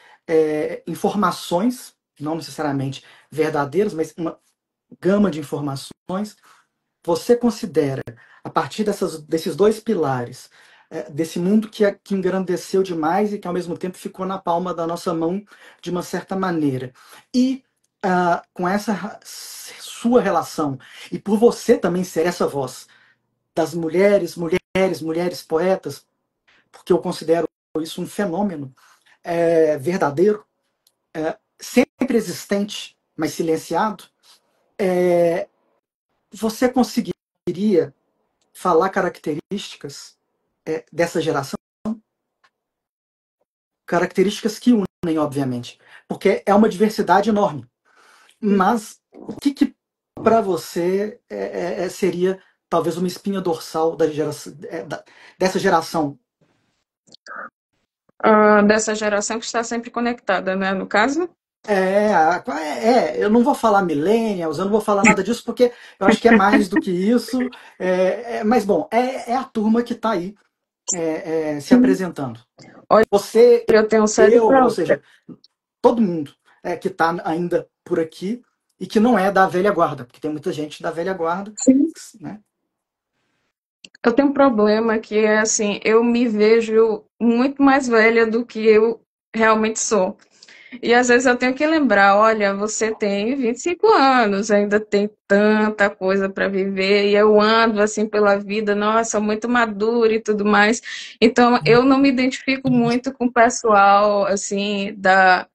informações, não necessariamente verdadeiras, mas uma gama de informações, você considera, a partir desses dois pilares, desse mundo que engrandeceu demais e que ao mesmo tempo ficou na palma da nossa mão de uma certa maneira, e com essa sua relação, e por você também ser essa voz das mulheres, mulheres poetas, porque eu considero isso um fenômeno verdadeiro, sempre existente, mas silenciado, você conseguiria falar características dessa geração? Características que unem, obviamente, porque é uma diversidade enorme. Mas o que para você seria talvez uma espinha dorsal dessa geração? Dessa geração que está sempre conectada, né, no caso? Eu não vou falar millennials, eu não vou falar nada disso, porque eu acho que é mais do que isso. Mas, bom, é a turma que está aí se apresentando. Olha, Você, eu tenho um sério ou seja, todo mundo que está ainda por aqui e que não é da velha guarda, porque tem muita gente da velha guarda, né? Eu tenho um problema que é assim, eu me vejo muito mais velha do que eu realmente sou. E às vezes eu tenho que lembrar, olha, você tem 25 anos, ainda tem tanta coisa para viver, e eu ando assim pela vida, nossa, muito madura e tudo mais. Então eu não me identifico muito com o pessoal assim da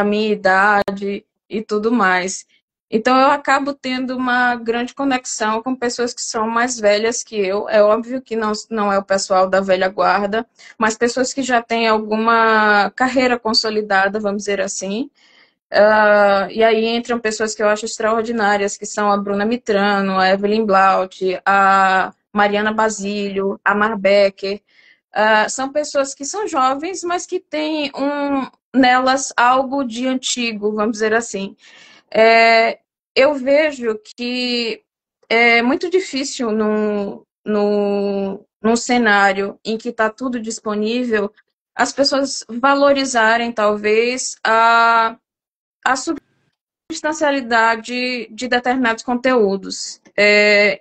minha idade e tudo mais. Então eu acabo tendo uma grande conexão com pessoas que são mais velhas que eu. É óbvio que não é o pessoal da velha guarda, mas pessoas que já têm alguma carreira consolidada, vamos dizer assim. E aí entram pessoas que eu acho extraordinárias, que são a Bruna Mitrano, a Evelyn Blaut, a Mariana Basílio, a Mar Becker. São pessoas que são jovens, mas que têm nelas algo de antigo, vamos dizer assim. Eu vejo que é muito difícil num cenário em que está tudo disponível, as pessoas valorizarem, talvez, a substancialidade de determinados conteúdos.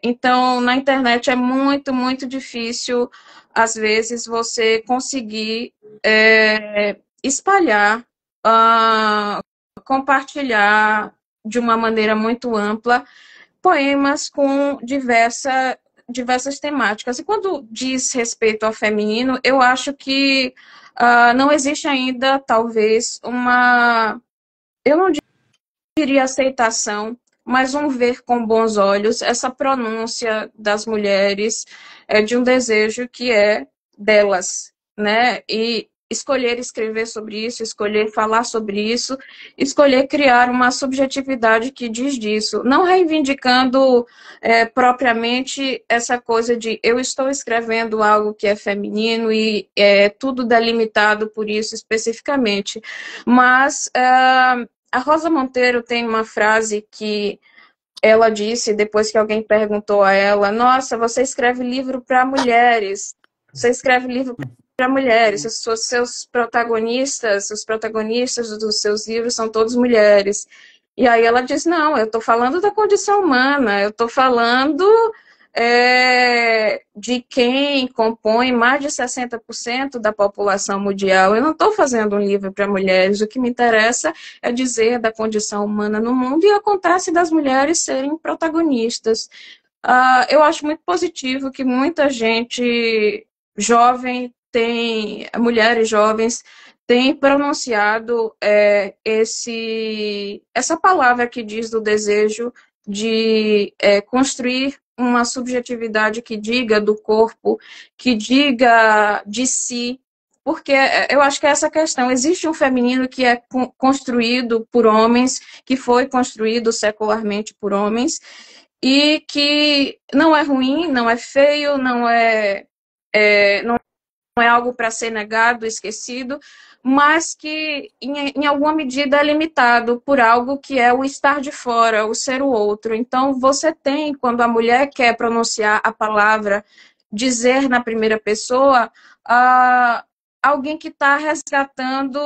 Então, na internet é muito, muito difícil, às vezes, você conseguir espalhar, compartilhar de uma maneira muito ampla poemas com diversas temáticas. E quando diz respeito ao feminino, eu acho que não existe ainda, talvez, eu não diria aceitação, mas um ver com bons olhos essa pronúncia das mulheres de um desejo que é delas, né? E escolher escrever sobre isso, escolher falar sobre isso, escolher criar uma subjetividade que diz disso, não reivindicando propriamente essa coisa de eu estou escrevendo algo que é feminino e é tudo delimitado por isso especificamente, mas a Rosa Monteiro tem uma frase que ela disse depois que alguém perguntou a ela: Nossa, você escreve livro para mulheres, você escreve livro para mulheres, seus protagonistas, os protagonistas dos seus livros são todos mulheres. E aí ela diz: Não, eu estou falando da condição humana, eu estou falando de quem compõe mais de 60% da população mundial. Eu não estou fazendo um livro para mulheres, o que me interessa é dizer da condição humana no mundo e acontece das mulheres serem protagonistas. Eu acho muito positivo que muita gente jovem mulheres jovens têm pronunciado essa palavra que diz do desejo de construir uma subjetividade que diga do corpo, que diga de si, porque eu acho que é essa questão. Existe um feminino que é construído por homens, que foi construído secularmente por homens, e que não é ruim, não é feio, não é algo para ser negado, esquecido, mas que em alguma medida é limitado por algo que é o estar de fora, o ser o outro. Então, você tem, quando a mulher quer pronunciar a palavra, dizer na primeira pessoa, alguém que está resgatando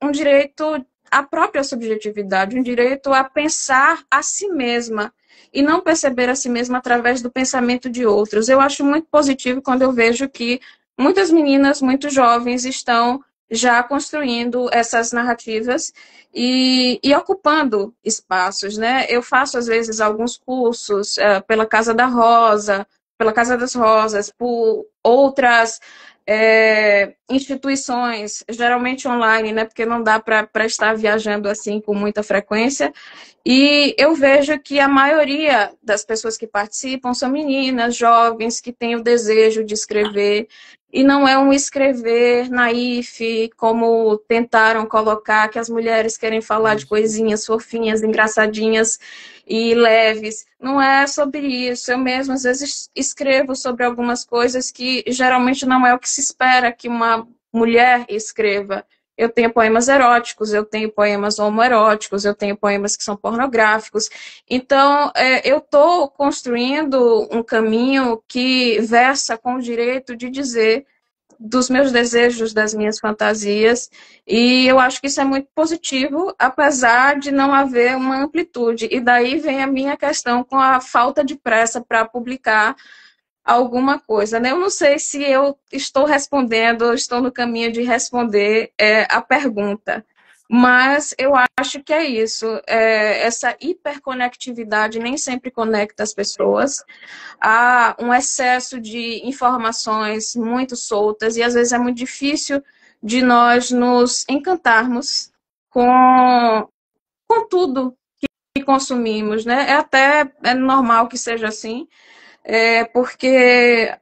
um direito à própria subjetividade, um direito a pensar a si mesma e não perceber a si mesma através do pensamento de outros. Eu acho muito positivo quando eu vejo que muitas meninas, muito jovens, estão já construindo essas narrativas e ocupando espaços, né? Eu faço, às vezes, alguns cursos pela Casa da Rosa, pela Casa das Rosas, por outras instituições, geralmente online, né? Porque não dá para estar viajando assim com muita frequência. E eu vejo que a maioria das pessoas que participam são meninas, jovens, que têm o desejo de escrever, e não é um escrever naif, como tentaram colocar, que as mulheres querem falar de coisinhas fofinhas, engraçadinhas e leves. Não é sobre isso. Eu mesma, às vezes, escrevo sobre algumas coisas que geralmente não é o que se espera que uma mulher escreva. Eu tenho poemas eróticos, eu tenho poemas homoeróticos, eu tenho poemas que são pornográficos. Então, eu estou construindo um caminho que versa com o direito de dizer dos meus desejos, das minhas fantasias, e eu acho que isso é muito positivo, apesar de não haver uma amplitude. E daí vem a minha questão com a falta de pressa para publicar alguma coisa, né? Eu não sei se eu estou respondendo, ou estou no caminho de responder a pergunta, mas eu acho que é isso. Essa hiperconectividade nem sempre conecta as pessoas. Há um excesso de informações muito soltas e às vezes é muito difícil de nós nos encantarmos com tudo que consumimos, né? É normal que seja assim, porque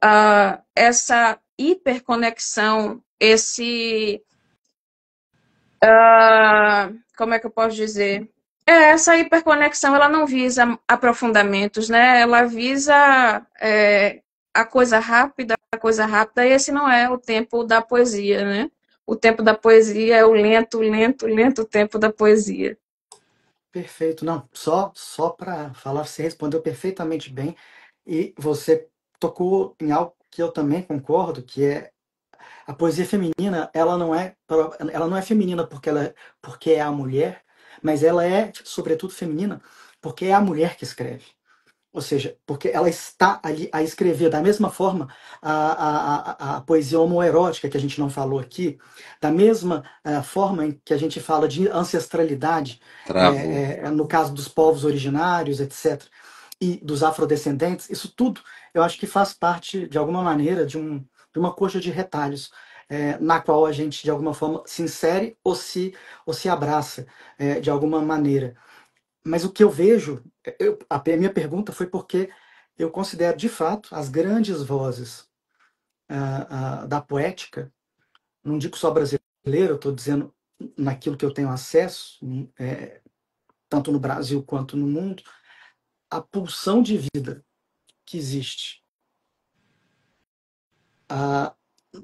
essa hiperconexão, como é que eu posso dizer? Essa hiperconexão, ela não visa aprofundamentos, né? Ela visa a coisa rápida, e esse não é o tempo da poesia, né? O tempo da poesia é o lento, lento, lento tempo da poesia. Perfeito. Não, só para falar, você respondeu perfeitamente bem e você tocou em algo que eu também concordo, que é a poesia feminina. Ela não é feminina porque é a mulher, mas ela é, sobretudo, feminina porque é a mulher que escreve. Ou seja, porque ela está ali a escrever da mesma forma a poesia homoerótica que a gente não falou aqui, da mesma forma em que a gente fala de ancestralidade, no caso dos povos originários, etc., e dos afrodescendentes. Isso tudo eu acho que faz parte, de alguma maneira, de uma coxa de retalhos, na qual a gente, de alguma forma, se insere ou se abraça, de alguma maneira. Mas o que eu vejo, a minha pergunta foi porque eu considero, de fato, as grandes vozes da poética, não digo só brasileira, eu estou dizendo naquilo que eu tenho acesso, tanto no Brasil quanto no mundo, a pulsão de vida que existe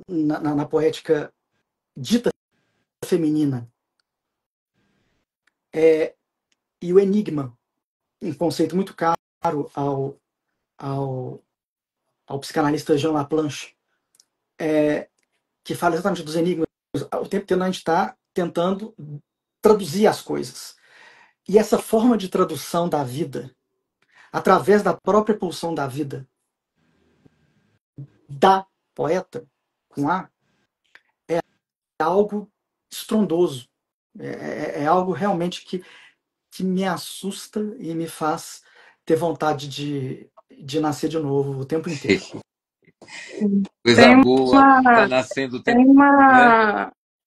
na poética dita feminina, e o enigma, um conceito muito caro ao psicanalista Jean Laplanche, que fala exatamente dos enigmas. O tempo inteiro a gente está tentando traduzir as coisas. E essa forma de tradução da vida, através da própria pulsão da vida, da poeta, com A, é algo estrondoso. É algo realmente que me assusta e me faz ter vontade de nascer de novo o tempo inteiro. Coisa boa, está nascendo o tempo.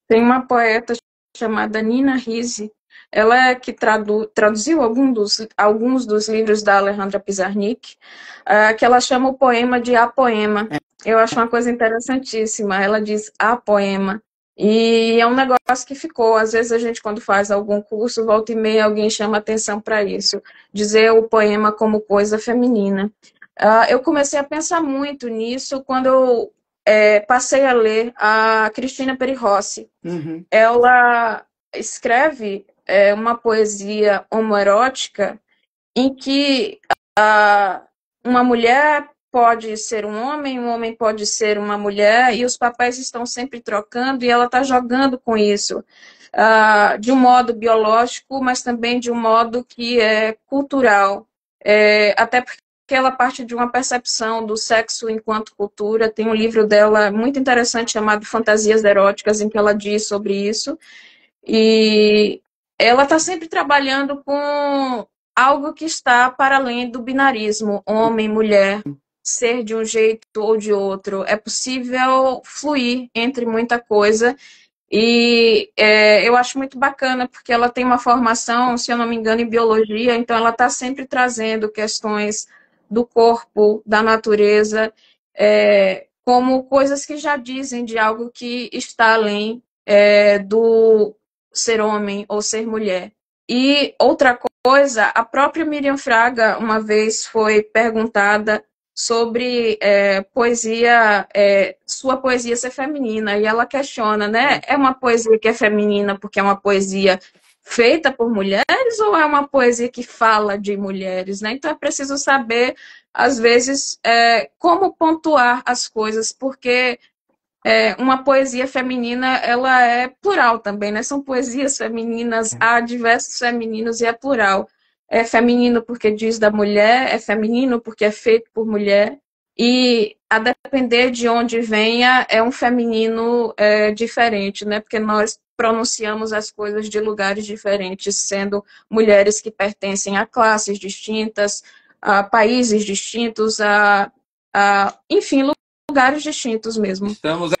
Tem uma poeta chamada Nina Risi, ela que traduziu alguns dos livros da Alejandra Pizarnik, que ela chama o poema de apoema. Eu acho uma coisa interessantíssima. Ela diz a poema. E é um negócio que ficou. Às vezes a gente, quando faz algum curso, volta e meia, alguém chama atenção para isso. Dizer o poema como coisa feminina. Eu comecei a pensar muito nisso quando eu passei a ler a Cristina Peri Rossi. Uhum. Ela escreve uma poesia homoerótica em que uma mulher pode ser um homem pode ser uma mulher, e os papéis estão sempre trocando, e ela está jogando com isso, de um modo biológico, mas também de um modo que é cultural, até porque ela parte de uma percepção do sexo enquanto cultura. Tem um livro dela muito interessante chamado Fantasias Eróticas, em que ela diz sobre isso, e ela está sempre trabalhando com algo que está para além do binarismo, homem, mulher, ser de um jeito ou de outro. É possível fluir entre muita coisa. E eu acho muito bacana, porque ela tem uma formação, se eu não me engano, em biologia, então ela está sempre trazendo questões do corpo, da natureza, como coisas que já dizem de algo que está além do ser homem ou ser mulher. E outra coisa, a própria Miriam Fraga uma vez foi perguntada sobre poesia, sua poesia ser feminina, e ela questiona, né? É uma poesia que é feminina porque é uma poesia feita por mulheres, ou é uma poesia que fala de mulheres, né? Então é preciso saber, às vezes, como pontuar as coisas, porque uma poesia feminina, ela é plural também, né? São poesias femininas, há diversos femininos e é plural. É feminino porque diz da mulher, é feminino porque é feito por mulher, e a depender de onde venha, é um feminino diferente, né? Porque nós pronunciamos as coisas de lugares diferentes, sendo mulheres que pertencem a classes distintas, a países distintos, enfim, lugares distintos mesmo. Estamos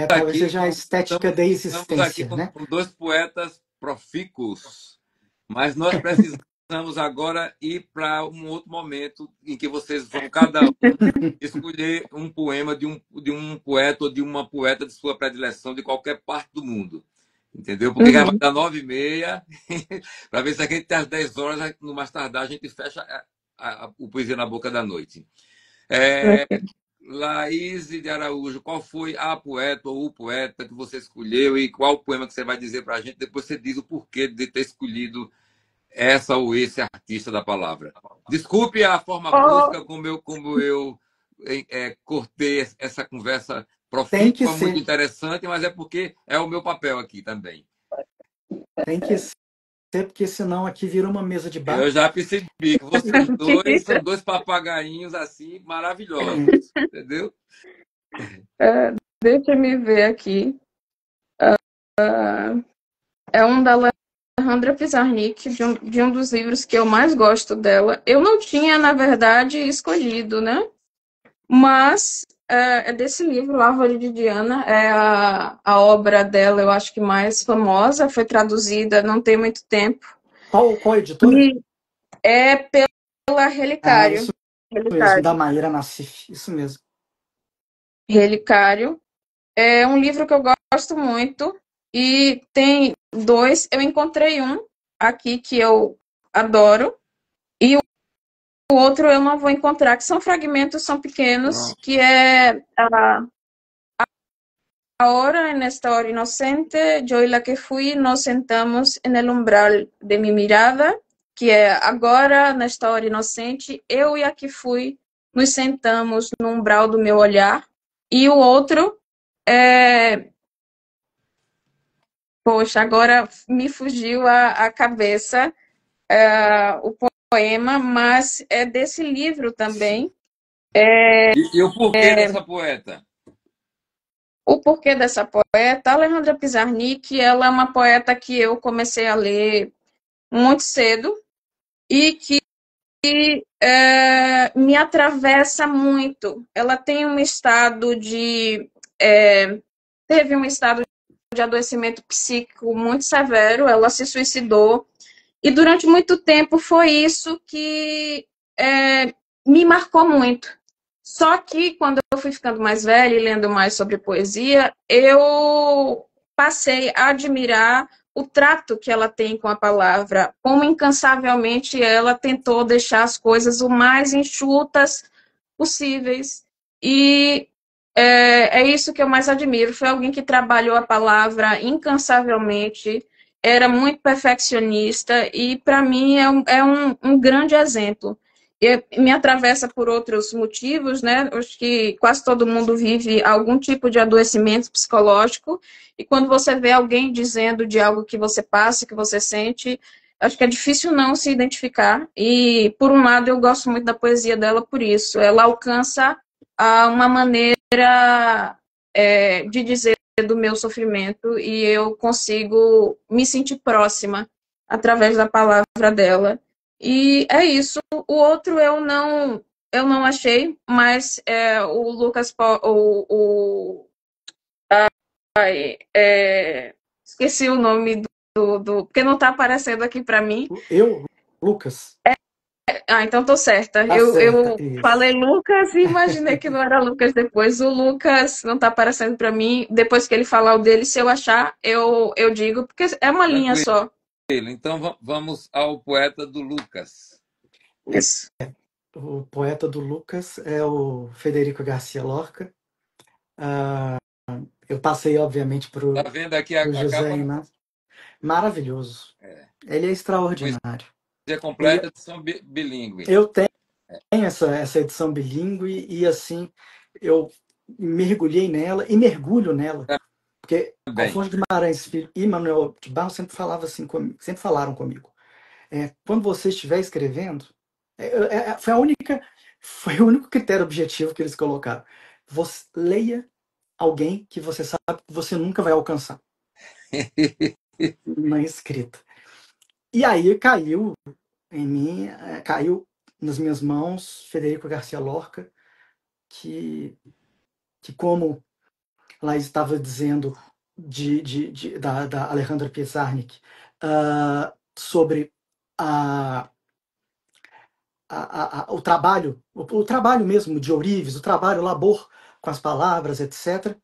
Talvez aqui seja a estética da estamos aqui existência, né? com dois poetas profícuos, mas nós precisamos agora ir para um outro momento em que vocês vão cada um escolher um poema de um poeta ou de uma poeta de sua predileção de qualquer parte do mundo. Entendeu? Porque já vai dar 9h30, para ver se a gente às 10 horas, no mais tardar, a gente fecha o Poesia na Boca da Noite. Laís de Araújo, qual foi a poeta ou o poeta que você escolheu e qual poema que você vai dizer para a gente? Depois você diz o porquê de ter escolhido essa ou esse artista da palavra. Desculpe a forma brusca como eu cortei essa conversa Tem que profícua, muito ser, interessante, mas é porque é o meu papel aqui também. tem que ser, porque senão aqui vira uma mesa de bar. Eu já percebi que vocês dois são dois papagainhos assim maravilhosos, entendeu? Deixa me ver aqui. É um da Alejandra Pizarnik, de um dos livros que eu mais gosto dela. Eu não tinha, na verdade, escolhido, né? Mas é desse livro, Árvore de Diana, é a obra dela, eu acho que mais famosa, foi traduzida não tem muito tempo. Qual editora? E é pela Relicário. Isso mesmo, da Maíra Nassif, isso mesmo. Relicário. É um livro que eu gosto muito, e tem dois, eu encontrei um aqui que eu adoro, e o outro eu não vou encontrar, que são fragmentos, são pequenos, que é Ahora en esta hora inocente, yo y la que fui nos sentamos en el umbral de mi mirada, que é agora, nesta hora inocente, eu e a que fui nos sentamos no umbral do meu olhar. E o outro poxa, agora me fugiu a cabeça o poema, mas é desse livro também. E o porquê dessa poeta? O porquê dessa poeta? Alejandra Pizarnik, ela é uma poeta que eu comecei a ler muito cedo e que me atravessa muito. Ela tem um estado teve um estado de adoecimento psíquico muito severo, ela se suicidou, e durante muito tempo foi isso que me marcou muito. Só que quando eu fui ficando mais velha e lendo mais sobre poesia, eu passei a admirar o trato que ela tem com a palavra, como incansavelmente ela tentou deixar as coisas o mais enxutas possíveis. E é isso que eu mais admiro. Foi alguém que trabalhou a palavra incansavelmente, era muito perfeccionista e, para mim, é um grande exemplo. E me atravessa por outros motivos, né? Acho que quase todo mundo vive algum tipo de adoecimento psicológico, e quando você vê alguém dizendo de algo que você passa, que você sente, acho que é difícil não se identificar. E, por um lado, eu gosto muito da poesia dela por isso. Ela alcança uma maneira de dizer do meu sofrimento, e eu consigo me sentir próxima através da palavra dela. E é isso. O outro eu não achei, mas o Lucas, esqueci o nome porque não está aparecendo aqui para mim. Eu, Lucas, Então tô certa. tá certa, Eu isso. falei Lucas e imaginei que não era Lucas depois. O Lucas não tá aparecendo para mim. Depois que ele falar o dele, se eu achar, eu digo, porque é uma linha Tranquilo. só. Então vamos ao poeta do Lucas. Isso. O poeta do Lucas é o Federico Garcia Lorca. Eu passei, obviamente, para Tá vendo aqui a José capa? Inácio. Maravilhoso. Ele é extraordinário. Poesia completa, edição bilíngue. Eu tenho essa edição bilíngue e, assim, eu mergulhei nela e mergulho nela. Porque Também. Alfonso Guimarães Filho e Manuel de Barros sempre falaram comigo. Quando você estiver escrevendo, foi o único critério objetivo que eles colocaram. Você leia alguém que você sabe que você nunca vai alcançar na escrita. E aí caiu em mim, caiu nas minhas mãos Federico Garcia Lorca, que como lá estava dizendo da Alejandra Pizarnik, sobre o trabalho mesmo de ourives, o trabalho, o labor com as palavras, etc.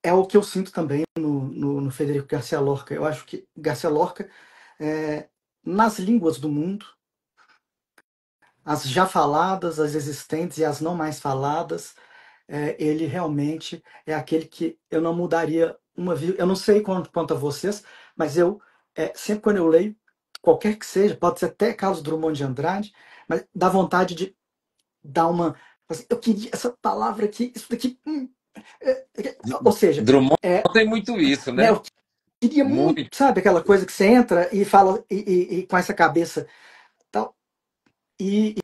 É o que eu sinto também no Federico Garcia Lorca. Eu acho que Garcia Lorca, nas línguas do mundo, as já faladas, as existentes e as não mais faladas, ele realmente é aquele que eu não mudaria uma vírgula. Eu não sei quanto a vocês, mas eu, sempre quando eu leio, qualquer que seja, pode ser até Carlos Drummond de Andrade, mas dá vontade de dar uma... Assim, eu queria essa palavra aqui, isso daqui... ou seja... Drummond tem muito isso, né? Eu queria muito, sabe, aquela coisa que você entra e fala e com essa cabeça tal. E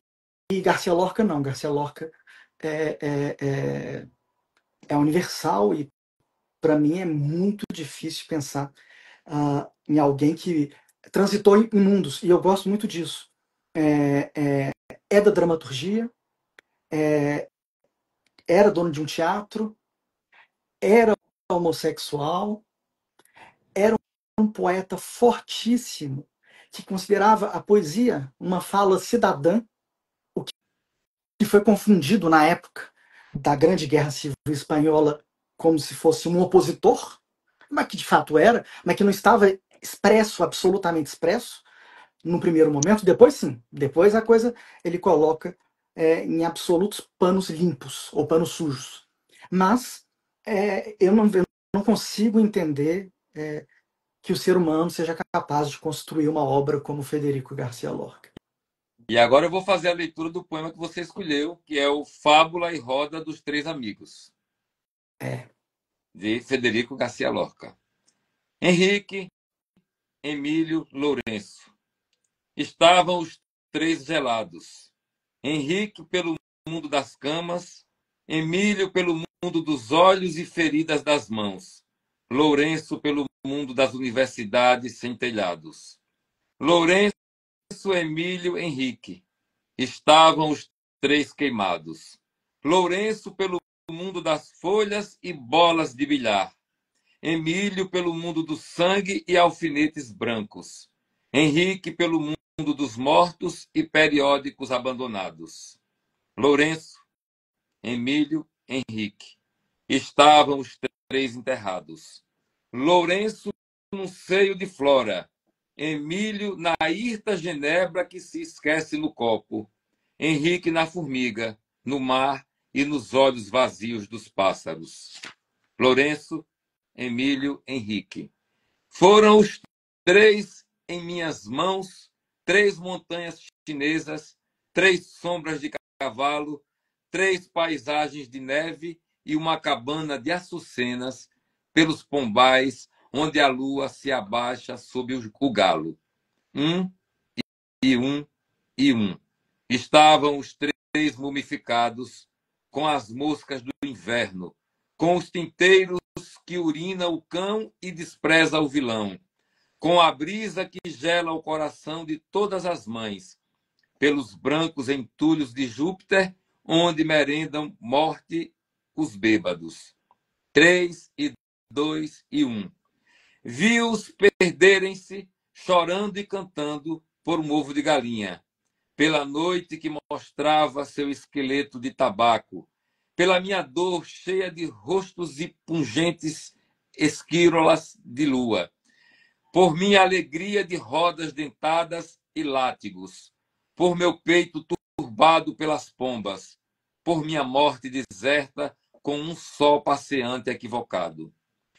Garcia Lorca não. Garcia Lorca é universal e, para mim, é muito difícil pensar em alguém que transitou em mundos, e eu gosto muito disso. É da dramaturgia, era dono de um teatro, era homossexual, era um poeta fortíssimo, que considerava a poesia uma fala cidadã, o que foi confundido na época da Grande Guerra Civil Espanhola como se fosse um opositor, mas que de fato era, mas que não estava expresso, absolutamente expresso, no primeiro momento. Depois sim, depois a coisa ele coloca em absolutos panos limpos ou panos sujos. Mas eu não consigo entender que o ser humano seja capaz de construir uma obra como Federico Garcia Lorca. E agora eu vou fazer a leitura do poema que você escolheu, que é o Fábula e Roda dos Três Amigos, de Federico Garcia Lorca. Henrique, Emílio, Lourenço. Estavam os três gelados. Henrique pelo mundo das camas, Emílio pelo mundo dos olhos e feridas das mãos, Lourenço pelo mundo das universidades sem telhados. Lourenço, Emílio, Henrique. Estavam os três queimados. Lourenço pelo mundo das folhas e bolas de bilhar. Emílio pelo mundo do sangue e alfinetes brancos. Henrique pelo mundo dos mortos e periódicos abandonados. Lourenço, Emílio, Henrique. Estavam os três enterrados. Lourenço no seio de Flora. Emílio na hirta genebra que se esquece no copo. Henrique na formiga, no mar e nos olhos vazios dos pássaros. Lourenço, Emílio, Henrique. Foram os três em minhas mãos, 3 montanhas chinesas, 3 sombras de cavalo, 3 paisagens de neve e uma cabana de açucenas pelos pombais, onde a lua se abaixa sob o galo. 1 e 1 e 1. Estavam os três mumificados, com as moscas do inverno, com os tinteiros que urina o cão e despreza o vilão, com a brisa que gela o coração de todas as mães, pelos brancos entulhos de Júpiter, onde merendam morte os bêbados. 3 e 2 e 1. Vi-os perderem-se, chorando e cantando por um ovo de galinha, pela noite que mostrava seu esqueleto de tabaco, pela minha dor cheia de rostos e pungentes esquírolas de lua, por minha alegria de rodas dentadas e látigos, por meu peito turbado pelas pombas, por minha morte deserta com um sol passeante equivocado.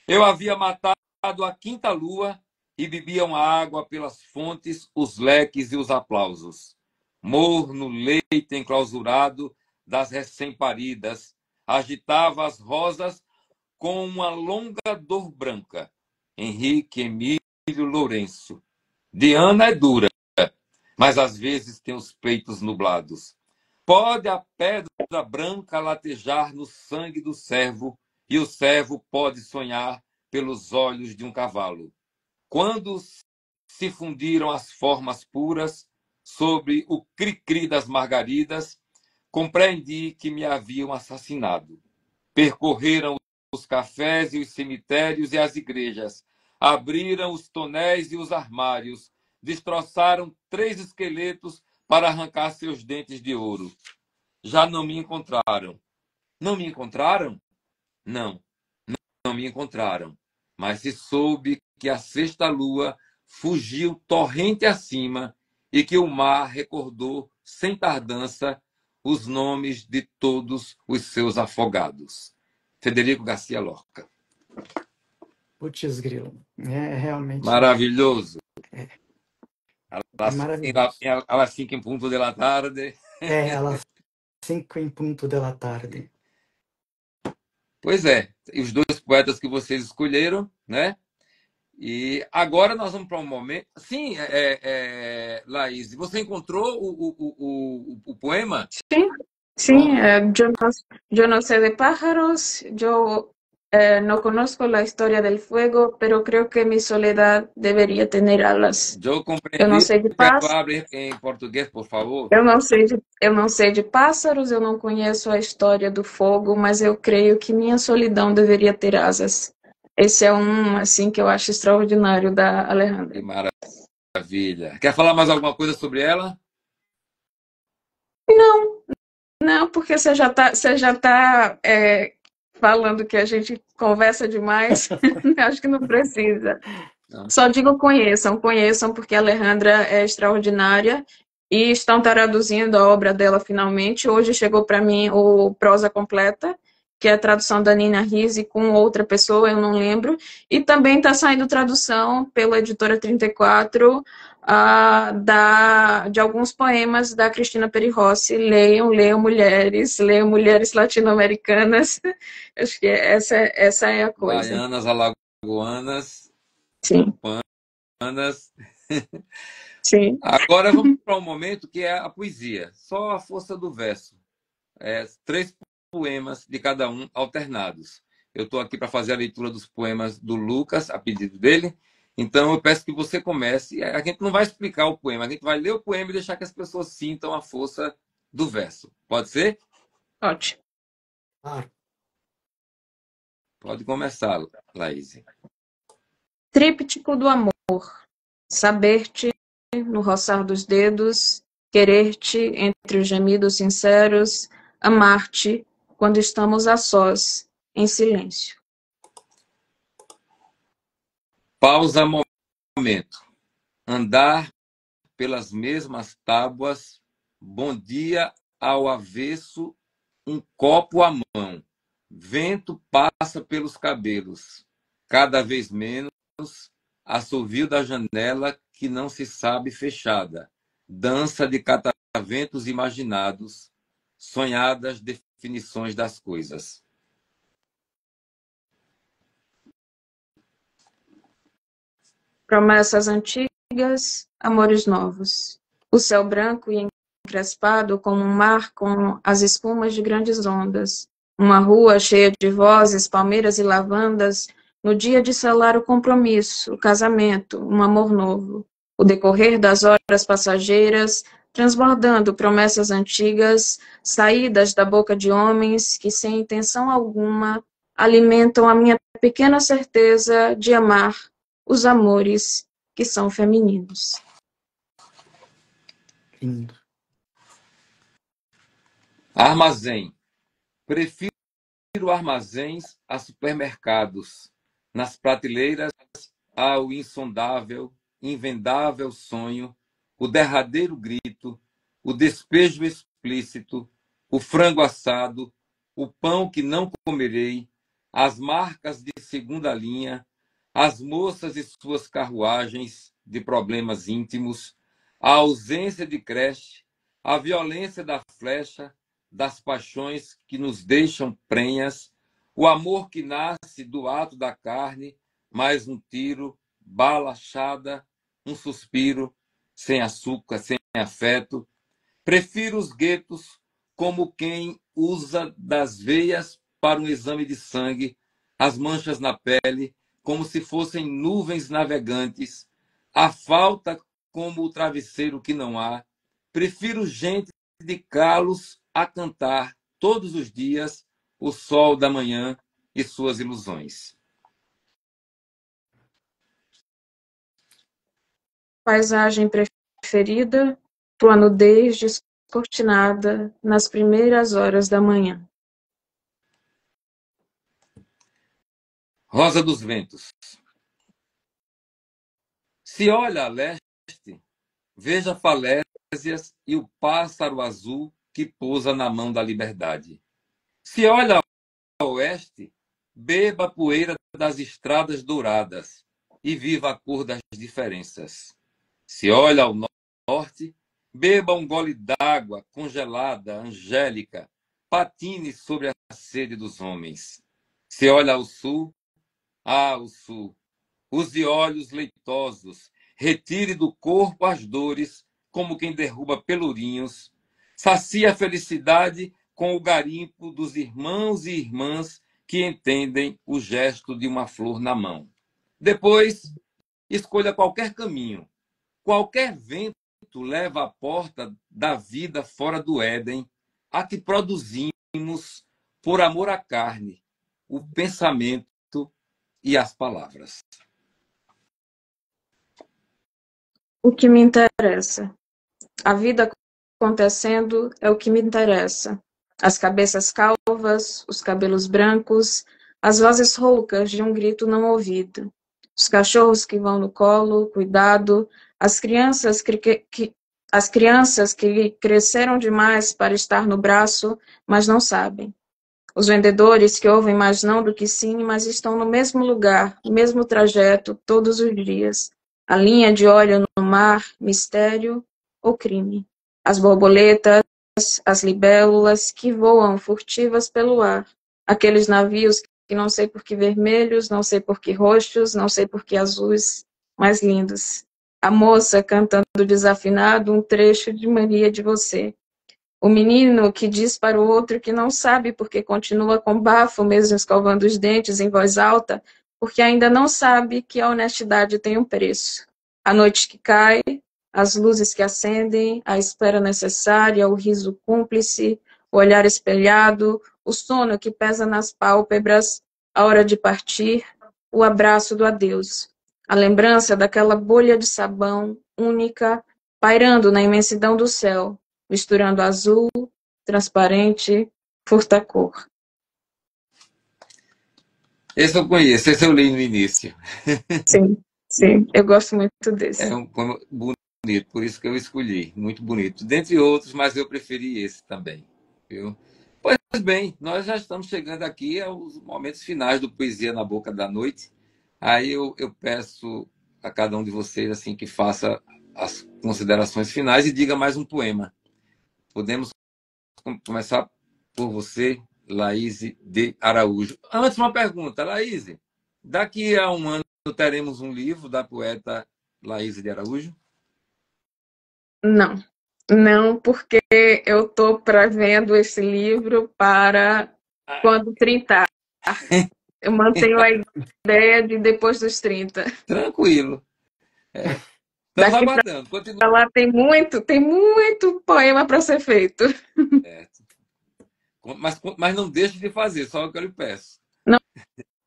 Eu havia matado a quinta lua e bebiam água pelas fontes os leques e os aplausos. Morno leite enclausurado das recém-paridas, agitava as rosas com uma longa dor branca. Henrique, Emílio, Lourenço. Diana é dura, mas às vezes tem os peitos nublados. Pode a pedra branca latejar no sangue do servo, e o servo pode sonhar pelos olhos de um cavalo. Quando se fundiram as formas puras sobre o cri-cri das margaridas, compreendi que me haviam assassinado. Percorreram os cafés e os cemitérios e as igrejas, abriram os tonéis e os armários, destroçaram 3 esqueletos para arrancar seus dentes de ouro. Já não me encontraram. Não me encontraram? Não, não me encontraram. Mas se soube que a sexta lua fugiu torrente acima e que o mar recordou sem tardança os nomes de todos os seus afogados. Federico Garcia Lorca. Putz, grilo. É realmente. Maravilhoso. É A maravilhoso. las 5 em ponto de la tarde. É, às 5 em ponto da tarde. Pois é, e os 2 poetas que vocês escolheram, né? E agora nós vamos para um momento. Sim, Laís, você encontrou o poema? Sí, sí, yo no sé de pájaros, yo no conozco la historia del fuego, pero creo que mi soledad debería tener alas. Eu Eu compreendi. não sei de Quer tu pássaros, abrir em português, por favor? eu não sei de pássaros, eu não conheço a história do fogo, mas eu creio que minha solidão deveria ter asas. Esse é um, assim, que eu acho extraordinário da Que Alejandra. maravilha. Quer falar mais alguma coisa sobre ela? Não, porque você já tá falando que a gente conversa demais. Acho que não precisa. Não. Só digo conheçam, porque a Alejandra é extraordinária e estão traduzindo a obra dela finalmente. Hoje chegou para mim o Prosa Completa, que é a tradução da Nina Risi com outra pessoa, eu não lembro. E também está saindo tradução pela Editora 34 de alguns poemas da Cristina Peri Rossi. Leiam mulheres latino-americanas. Acho que essa é a coisa. Baianas, alagoanas, Sim. panas. Sim. Agora vamos para um momento que é a poesia. Só a força do verso. 3 poemas de cada um alternados. Eu estou aqui para fazer a leitura dos poemas do Lucas, a pedido dele. Então eu peço que você comece. A gente não vai explicar o poema, a gente vai ler o poema e deixar que as pessoas sintam a força do verso. Pode ser? Ótimo. Claro. Pode começar, Laís. Tríptico do amor. Saber-te no roçar dos dedos, querer-te entre os gemidos sinceros, amar-te quando estamos a sós, em silêncio. Pausa momento. Andar pelas mesmas tábuas, bom dia ao avesso, um copo à mão. Vento passa pelos cabelos, cada vez menos, assovio da janela que não se sabe fechada, dança de cataventos imaginados, sonhadas definições das coisas. Promessas antigas, amores novos. O céu branco e encrespado como um mar com as espumas de grandes ondas. Uma rua cheia de vozes, palmeiras e lavandas, no dia de selar o compromisso, o casamento, um amor novo. O decorrer das horas passageiras, transbordando promessas antigas, saídas da boca de homens que, sem intenção alguma, alimentam a minha pequena certeza de amar os amores que são femininos. Lindo. Armazém. Prefiro armazéns a supermercados. Nas prateleiras há o insondável, invendável sonho, o derradeiro grito, o despejo explícito, o frango assado, o pão que não comerei, as marcas de segunda linha, as moças e suas carruagens de problemas íntimos, a ausência de creche, a violência da flecha, das paixões que nos deixam prenhas, o amor que nasce do ato da carne, mais um tiro, bala achada, um suspiro, sem açúcar, sem afeto. Prefiro os guetos como quem usa das veias para um exame de sangue, as manchas na pele, como se fossem nuvens navegantes, a falta como o travesseiro que não há. Prefiro gente de calos a cantar todos os dias o sol da manhã e suas ilusões. Paisagem preferida, tua nudez descortinada nas primeiras horas da manhã. Rosa dos Ventos. Se olha a leste, veja falésias e o pássaro azul que pousa na mão da liberdade. Se olha a oeste, beba a poeira das estradas douradas e viva a cor das diferenças. Se olha ao norte, beba um gole d'água congelada, angélica, patine sobre a sede dos homens. Se olha ao sul, o sul, use olhos leitosos, retire do corpo as dores, como quem derruba pelourinhos, sacia a felicidade com o garimpo dos irmãos e irmãs que entendem o gesto de uma flor na mão. Depois, escolha qualquer caminho. Qualquer vento leva à porta da vida fora do Éden, a que produzimos por amor à carne, o pensamento e as palavras. O que me interessa. A vida acontecendo é o que me interessa. As cabeças calvas, os cabelos brancos, as vozes roucas de um grito não ouvido. Os cachorros que vão no colo, cuidado, as crianças que cresceram demais para estar no braço, mas não sabem. Os vendedores que ouvem mais não do que sim, mas estão no mesmo lugar, no mesmo trajeto, todos os dias. A linha de óleo no mar, mistério ou crime. As borboletas, as libélulas que voam furtivas pelo ar. Aqueles navios que não sei por que vermelhos, não sei por que roxos, não sei por que azuis, mas lindos. A moça cantando desafinado um trecho de Maria de Você. O menino que diz para o outro que não sabe porque continua com bafo, mesmo escovando os dentes em voz alta, porque ainda não sabe que a honestidade tem um preço. A noite que cai, as luzes que acendem, a espera necessária, o riso cúmplice, o olhar espelhado, o sono que pesa nas pálpebras, a hora de partir, o abraço do adeus, a lembrança daquela bolha de sabão única, pairando na imensidão do céu, misturando azul, transparente, Furtacor. Esse eu conheço, esse eu li no início. Sim, sim, eu gosto muito É desse. um poema bonito, por isso que eu escolhi. Muito bonito. Dentre outros, mas eu preferi esse também. Viu? Pois bem, nós já estamos chegando aqui aos momentos finais do Poesia na Boca da Noite. Aí eu peço a cada um de vocês assim que faça as considerações finais e diga mais um poema. Podemos começar por você, Laís de Araújo. Antes, uma pergunta, Laís. Daqui a um ano teremos um livro da poeta Laís de Araújo? Não, não, porque eu estou prevendo esse livro para quando 30. Eu mantenho a ideia de depois dos 30. Tranquilo. É. Estamos Daqui aguardando. Continua. para lá tem muito poema para ser feito. Certo. Mas não deixe de fazer, só o que eu lhe peço. Não,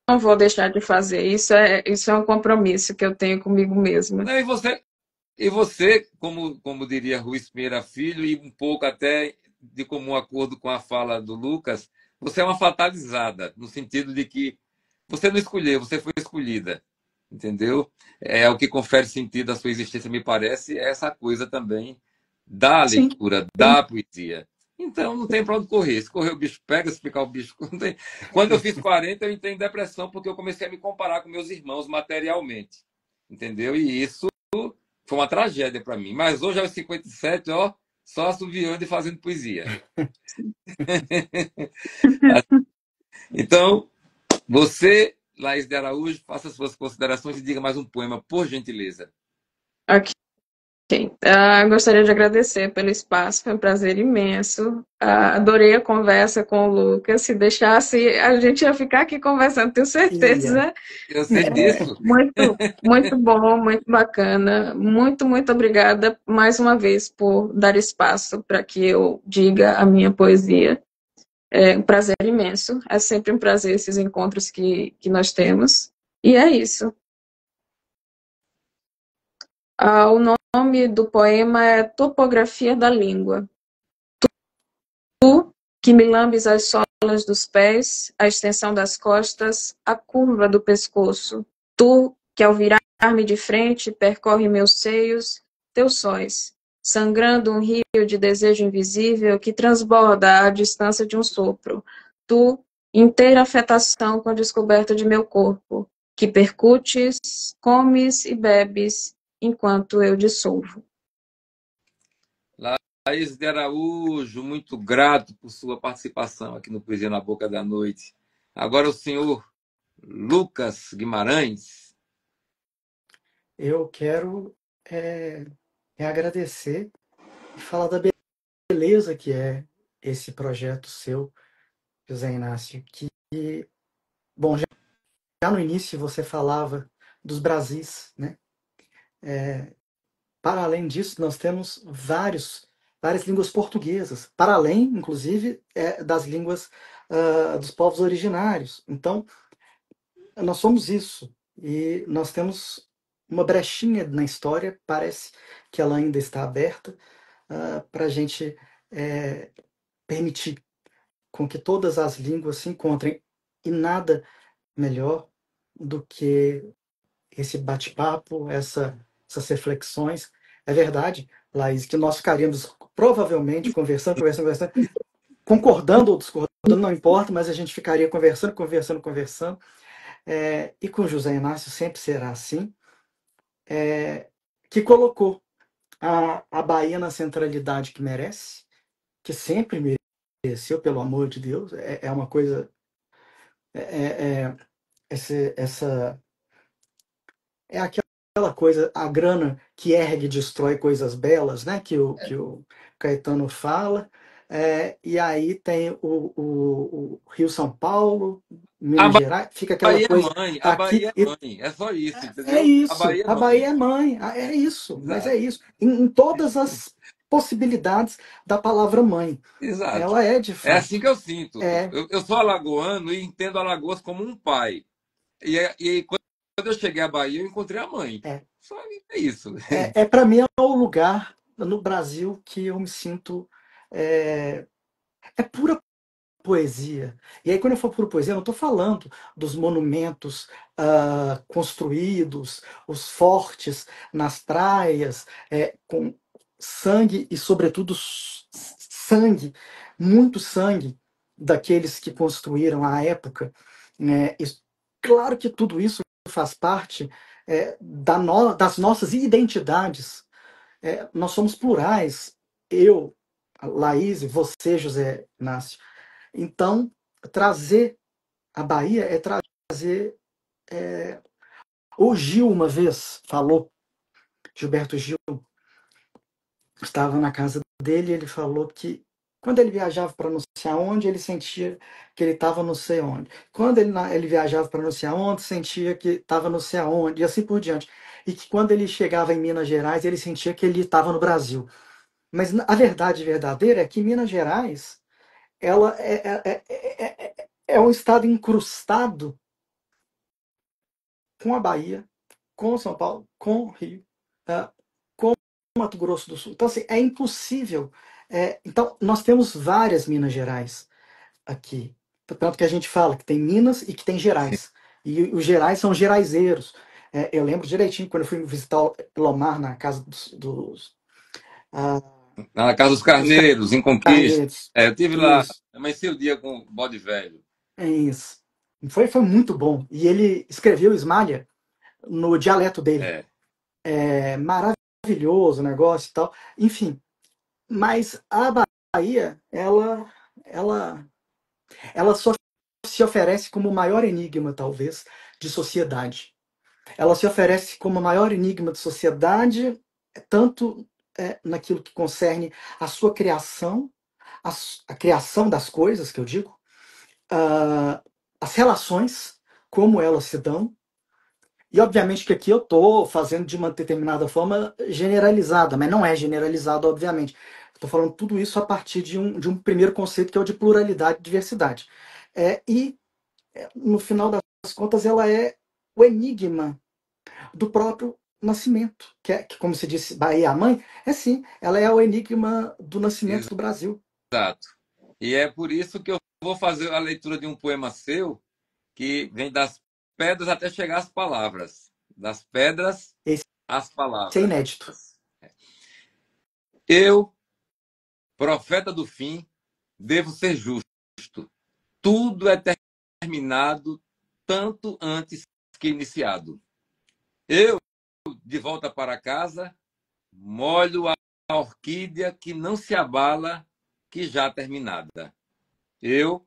não vou deixar de fazer. Isso é um compromisso que eu tenho comigo mesma. Não, e você como diria Rui Meira Filho, e um pouco até de comum acordo com a fala do Lucas, você é uma fatalizada, no sentido de que você não escolheu, você foi escolhida. Entendeu? É o que confere sentido à sua existência, me parece, é essa coisa também da Sim, leitura, sim. da poesia. Então não tem para onde correr. Se correr o bicho pega, se ficar o bicho. Não tem. Quando eu fiz 40, eu entrei em depressão porque eu comecei a me comparar com meus irmãos materialmente. Entendeu? E isso foi uma tragédia para mim. Mas hoje, aos 57, ó, só assoviando e fazendo poesia. Então, você, Laís de Araújo, faça suas considerações e diga mais um poema, por gentileza. Ok. Gostaria de agradecer pelo espaço, foi um prazer imenso. Adorei a conversa com o Lucas. Se deixasse, a gente ia ficar aqui conversando, tenho Ia. certeza. Eu sei disso. Muito, muito bom, muito bacana. Muito, muito obrigada mais uma vez por dar espaço para que eu diga a minha poesia. É um prazer imenso. É sempre um prazer esses encontros que nós temos. E é isso. O nome do poema é Topografia da Língua. Tu, que me lambes as solas dos pés, a extensão das costas, a curva do pescoço. Tu, que ao virar-me de frente, percorre meus seios, teus sóis, sangrando um rio de desejo invisível que transborda à distância de um sopro. Tu, inteira afetação com a descoberta de meu corpo, que percutes, comes e bebes, enquanto eu dissolvo. Laís de Araújo, muito grato por sua participação aqui no Poesia na Boca da Noite. Agora o senhor Lucas Guimarães. Eu quero agradecer e falar da beleza que é esse projeto seu, José Inácio, que, bom, já no início você falava dos Brasis, né? Para além disso, nós temos várias línguas portuguesas, para além, inclusive, das línguas dos povos originários. Então, nós somos isso. E nós temos uma brechinha na história, parece que ela ainda está aberta, para a gente permitir com que todas as línguas se encontrem. E nada melhor do que esse bate-papo, essas reflexões. É verdade, Laís, que nós ficaríamos provavelmente conversando, concordando ou discordando, não importa, mas a gente ficaria conversando. E com José Inácio sempre será assim, que colocou a Bahia na centralidade que merece, que sempre mereceu, pelo amor de Deus. É uma coisa. Essa é aquela coisa, a grana que ergue e destrói coisas belas, né? Que o Caetano fala. E aí tem o Rio São Paulo, A Minas Gerais, fica aquela Bahia é coisa mãe, a aqui. Bahia é mãe. É só isso, É entendeu? A isso, Bahia é a mãe. Bahia é mãe, é isso, mas é Exato, isso. Em todas as possibilidades da palavra mãe. exato. Ela é de É assim fato. que eu sinto. É, Eu sou alagoano e entendo Alagoas como um pai. E quando eu cheguei à Bahia, eu encontrei a mãe. é, Só é isso. para mim é o lugar no Brasil que eu me sinto. É pura poesia. E aí, quando eu for por poesia, eu não estou falando dos monumentos construídos, os fortes nas praias, com sangue e, sobretudo, sangue, muito sangue daqueles que construíram a época. Né? E, claro que tudo isso faz parte das nossas identidades. Nós somos plurais. Eu, Laís, você, José Inácio. Então, trazer a Bahia é trazer. O Gil, uma vez, falou, Gilberto Gil, estava na casa dele e ele falou que quando ele viajava para não sei aonde, ele sentia que ele estava não sei onde. Quando ele viajava para não sei aonde, sentia que estava não sei aonde, e assim por diante. E que quando ele chegava em Minas Gerais, ele sentia que ele estava no Brasil. Mas a verdade verdadeira é que Minas Gerais ela é um estado incrustado com a Bahia, com São Paulo, com o Rio, com o Mato Grosso do Sul. Então, assim, é impossível. Então, nós temos várias Minas Gerais aqui. Tanto que a gente fala que tem Minas e que tem Gerais. E os Gerais são geraizeiros. Eu lembro direitinho quando eu fui visitar o Elomar na casa dos Na Casa dos Carneiros, em Conquista. Carneiros. Eu tive lá, Isso, amanheci o dia com o bode velho. é isso. Foi muito bom. E ele escreveu Ismália no dialeto dele. Maravilhoso o negócio e tal. Enfim, mas a Bahia, ela só se oferece como o maior enigma, talvez, de sociedade. Ela se oferece como o maior enigma de sociedade, tanto naquilo que concerne a sua criação, a criação das coisas, que eu digo, as relações, como elas se dão. E obviamente que aqui eu estou fazendo de uma determinada forma generalizada, mas não é generalizado, obviamente. Estou falando tudo isso a partir de um primeiro conceito que é o de pluralidade e diversidade. E, no final das contas, ela é o enigma do próprio nascimento, que como se disse, Bahia a mãe, sim, ela é o enigma do nascimento do Brasil. Exato. E é por isso que eu vou fazer a leitura de um poema seu que vem das pedras até chegar às palavras. Das pedras Esse às é palavras. inédito. Eu, profeta do fim, devo ser justo. Tudo é terminado tanto antes que iniciado. Eu, de volta para casa, molho a orquídea que não se abala, que já terminada. Eu,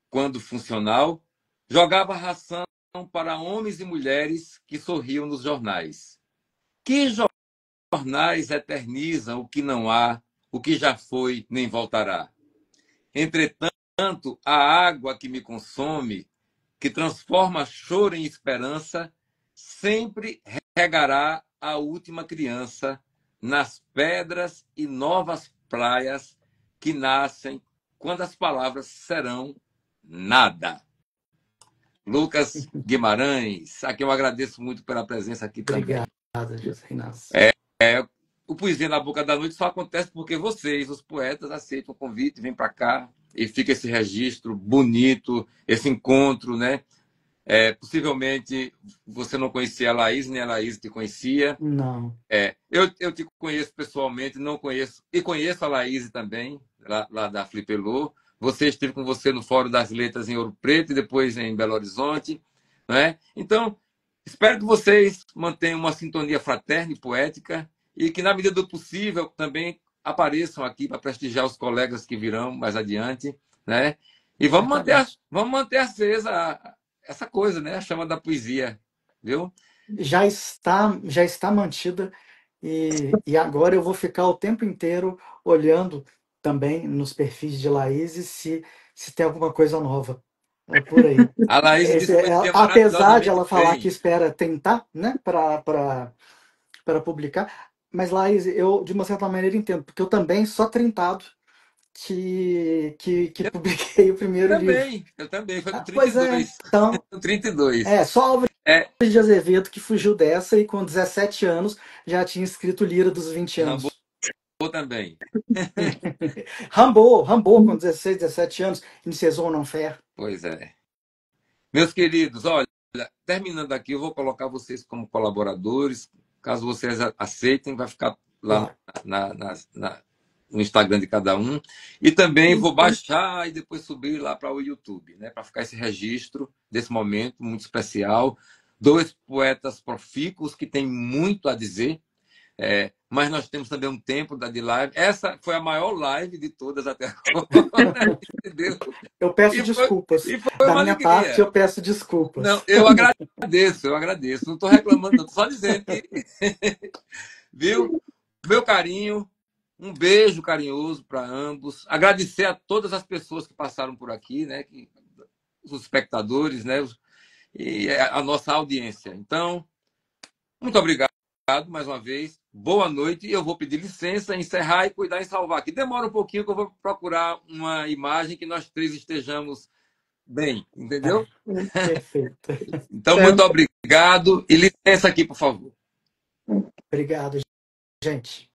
quando funcional, jogava ração para homens e mulheres que sorriam nos jornais. Que jornais eternizam o que não há, o que já foi nem voltará? Entretanto, a água que me consome, que transforma choro em esperança, sempre regará a última criança nas pedras e novas praias que nascem quando as palavras serão nada. Lucas Guimarães, a quem eu agradeço muito pela presença aqui também. Obrigado, José Inácio. O Poesia na Boca da Noite só acontece porque vocês, os poetas, aceitam o convite, vêm para cá e fica esse registro bonito, esse encontro, né? Possivelmente você não conhecia a Laís, nem a Laís te conhecia. Não. Eu te conheço pessoalmente, não conheço, e conheço a Laís também, lá da Flipelô. Você esteve com você no Fórum das Letras em Ouro Preto e depois em Belo Horizonte. Né? Então, espero que vocês mantenham uma sintonia fraterna e poética e que, na medida do possível, também apareçam aqui para prestigiar os colegas que virão mais adiante. Né? E vamos manter acesa essa coisa, né? A chama da poesia. Viu? Já está mantida e agora eu vou ficar o tempo inteiro olhando também nos perfis de Laís se tem alguma coisa nova por aí. A Laís disse que vai ser Apesar de ela maravilhosamente falar bem. que espera tentar, né, para publicar, mas Laís, eu de uma certa maneira entendo, porque eu também só trintado que publiquei o primeiro livro. Eu também, foi com Pois 32. então, 32. só Álvares de Azevedo que fugiu dessa e com 17 anos já tinha escrito Lira dos 20 anos. também. Rambo com 16, 17 anos, em Saison Non Faire. Pois é. Meus queridos, olha, terminando aqui, eu vou colocar vocês como colaboradores. Caso vocês aceitem, vai ficar lá Claro. no Instagram de cada um. E também vou baixar e depois subir lá para o YouTube, né? Para ficar esse registro desse momento muito especial. Dois poetas profícuos que têm muito a dizer. Mas nós temos também um tempo de live. Essa foi a maior live de todas até agora, entendeu? Eu peço desculpas. E foi Da uma minha parte, alegria. eu peço desculpas. Não, eu agradeço. Não estou reclamando, não. Estou só dizendo que, viu? Meu carinho, um beijo carinhoso para ambos. Agradecer a todas as pessoas que passaram por aqui, né? Os espectadores, né? E a nossa audiência. Então, muito obrigado mais uma vez. Boa noite. E eu vou pedir licença, encerrar e cuidar em salvar aqui. Demora um pouquinho que eu vou procurar uma imagem que nós três estejamos bem, entendeu? Perfeito. Então, muito obrigado. E licença aqui, por favor. Obrigado, gente.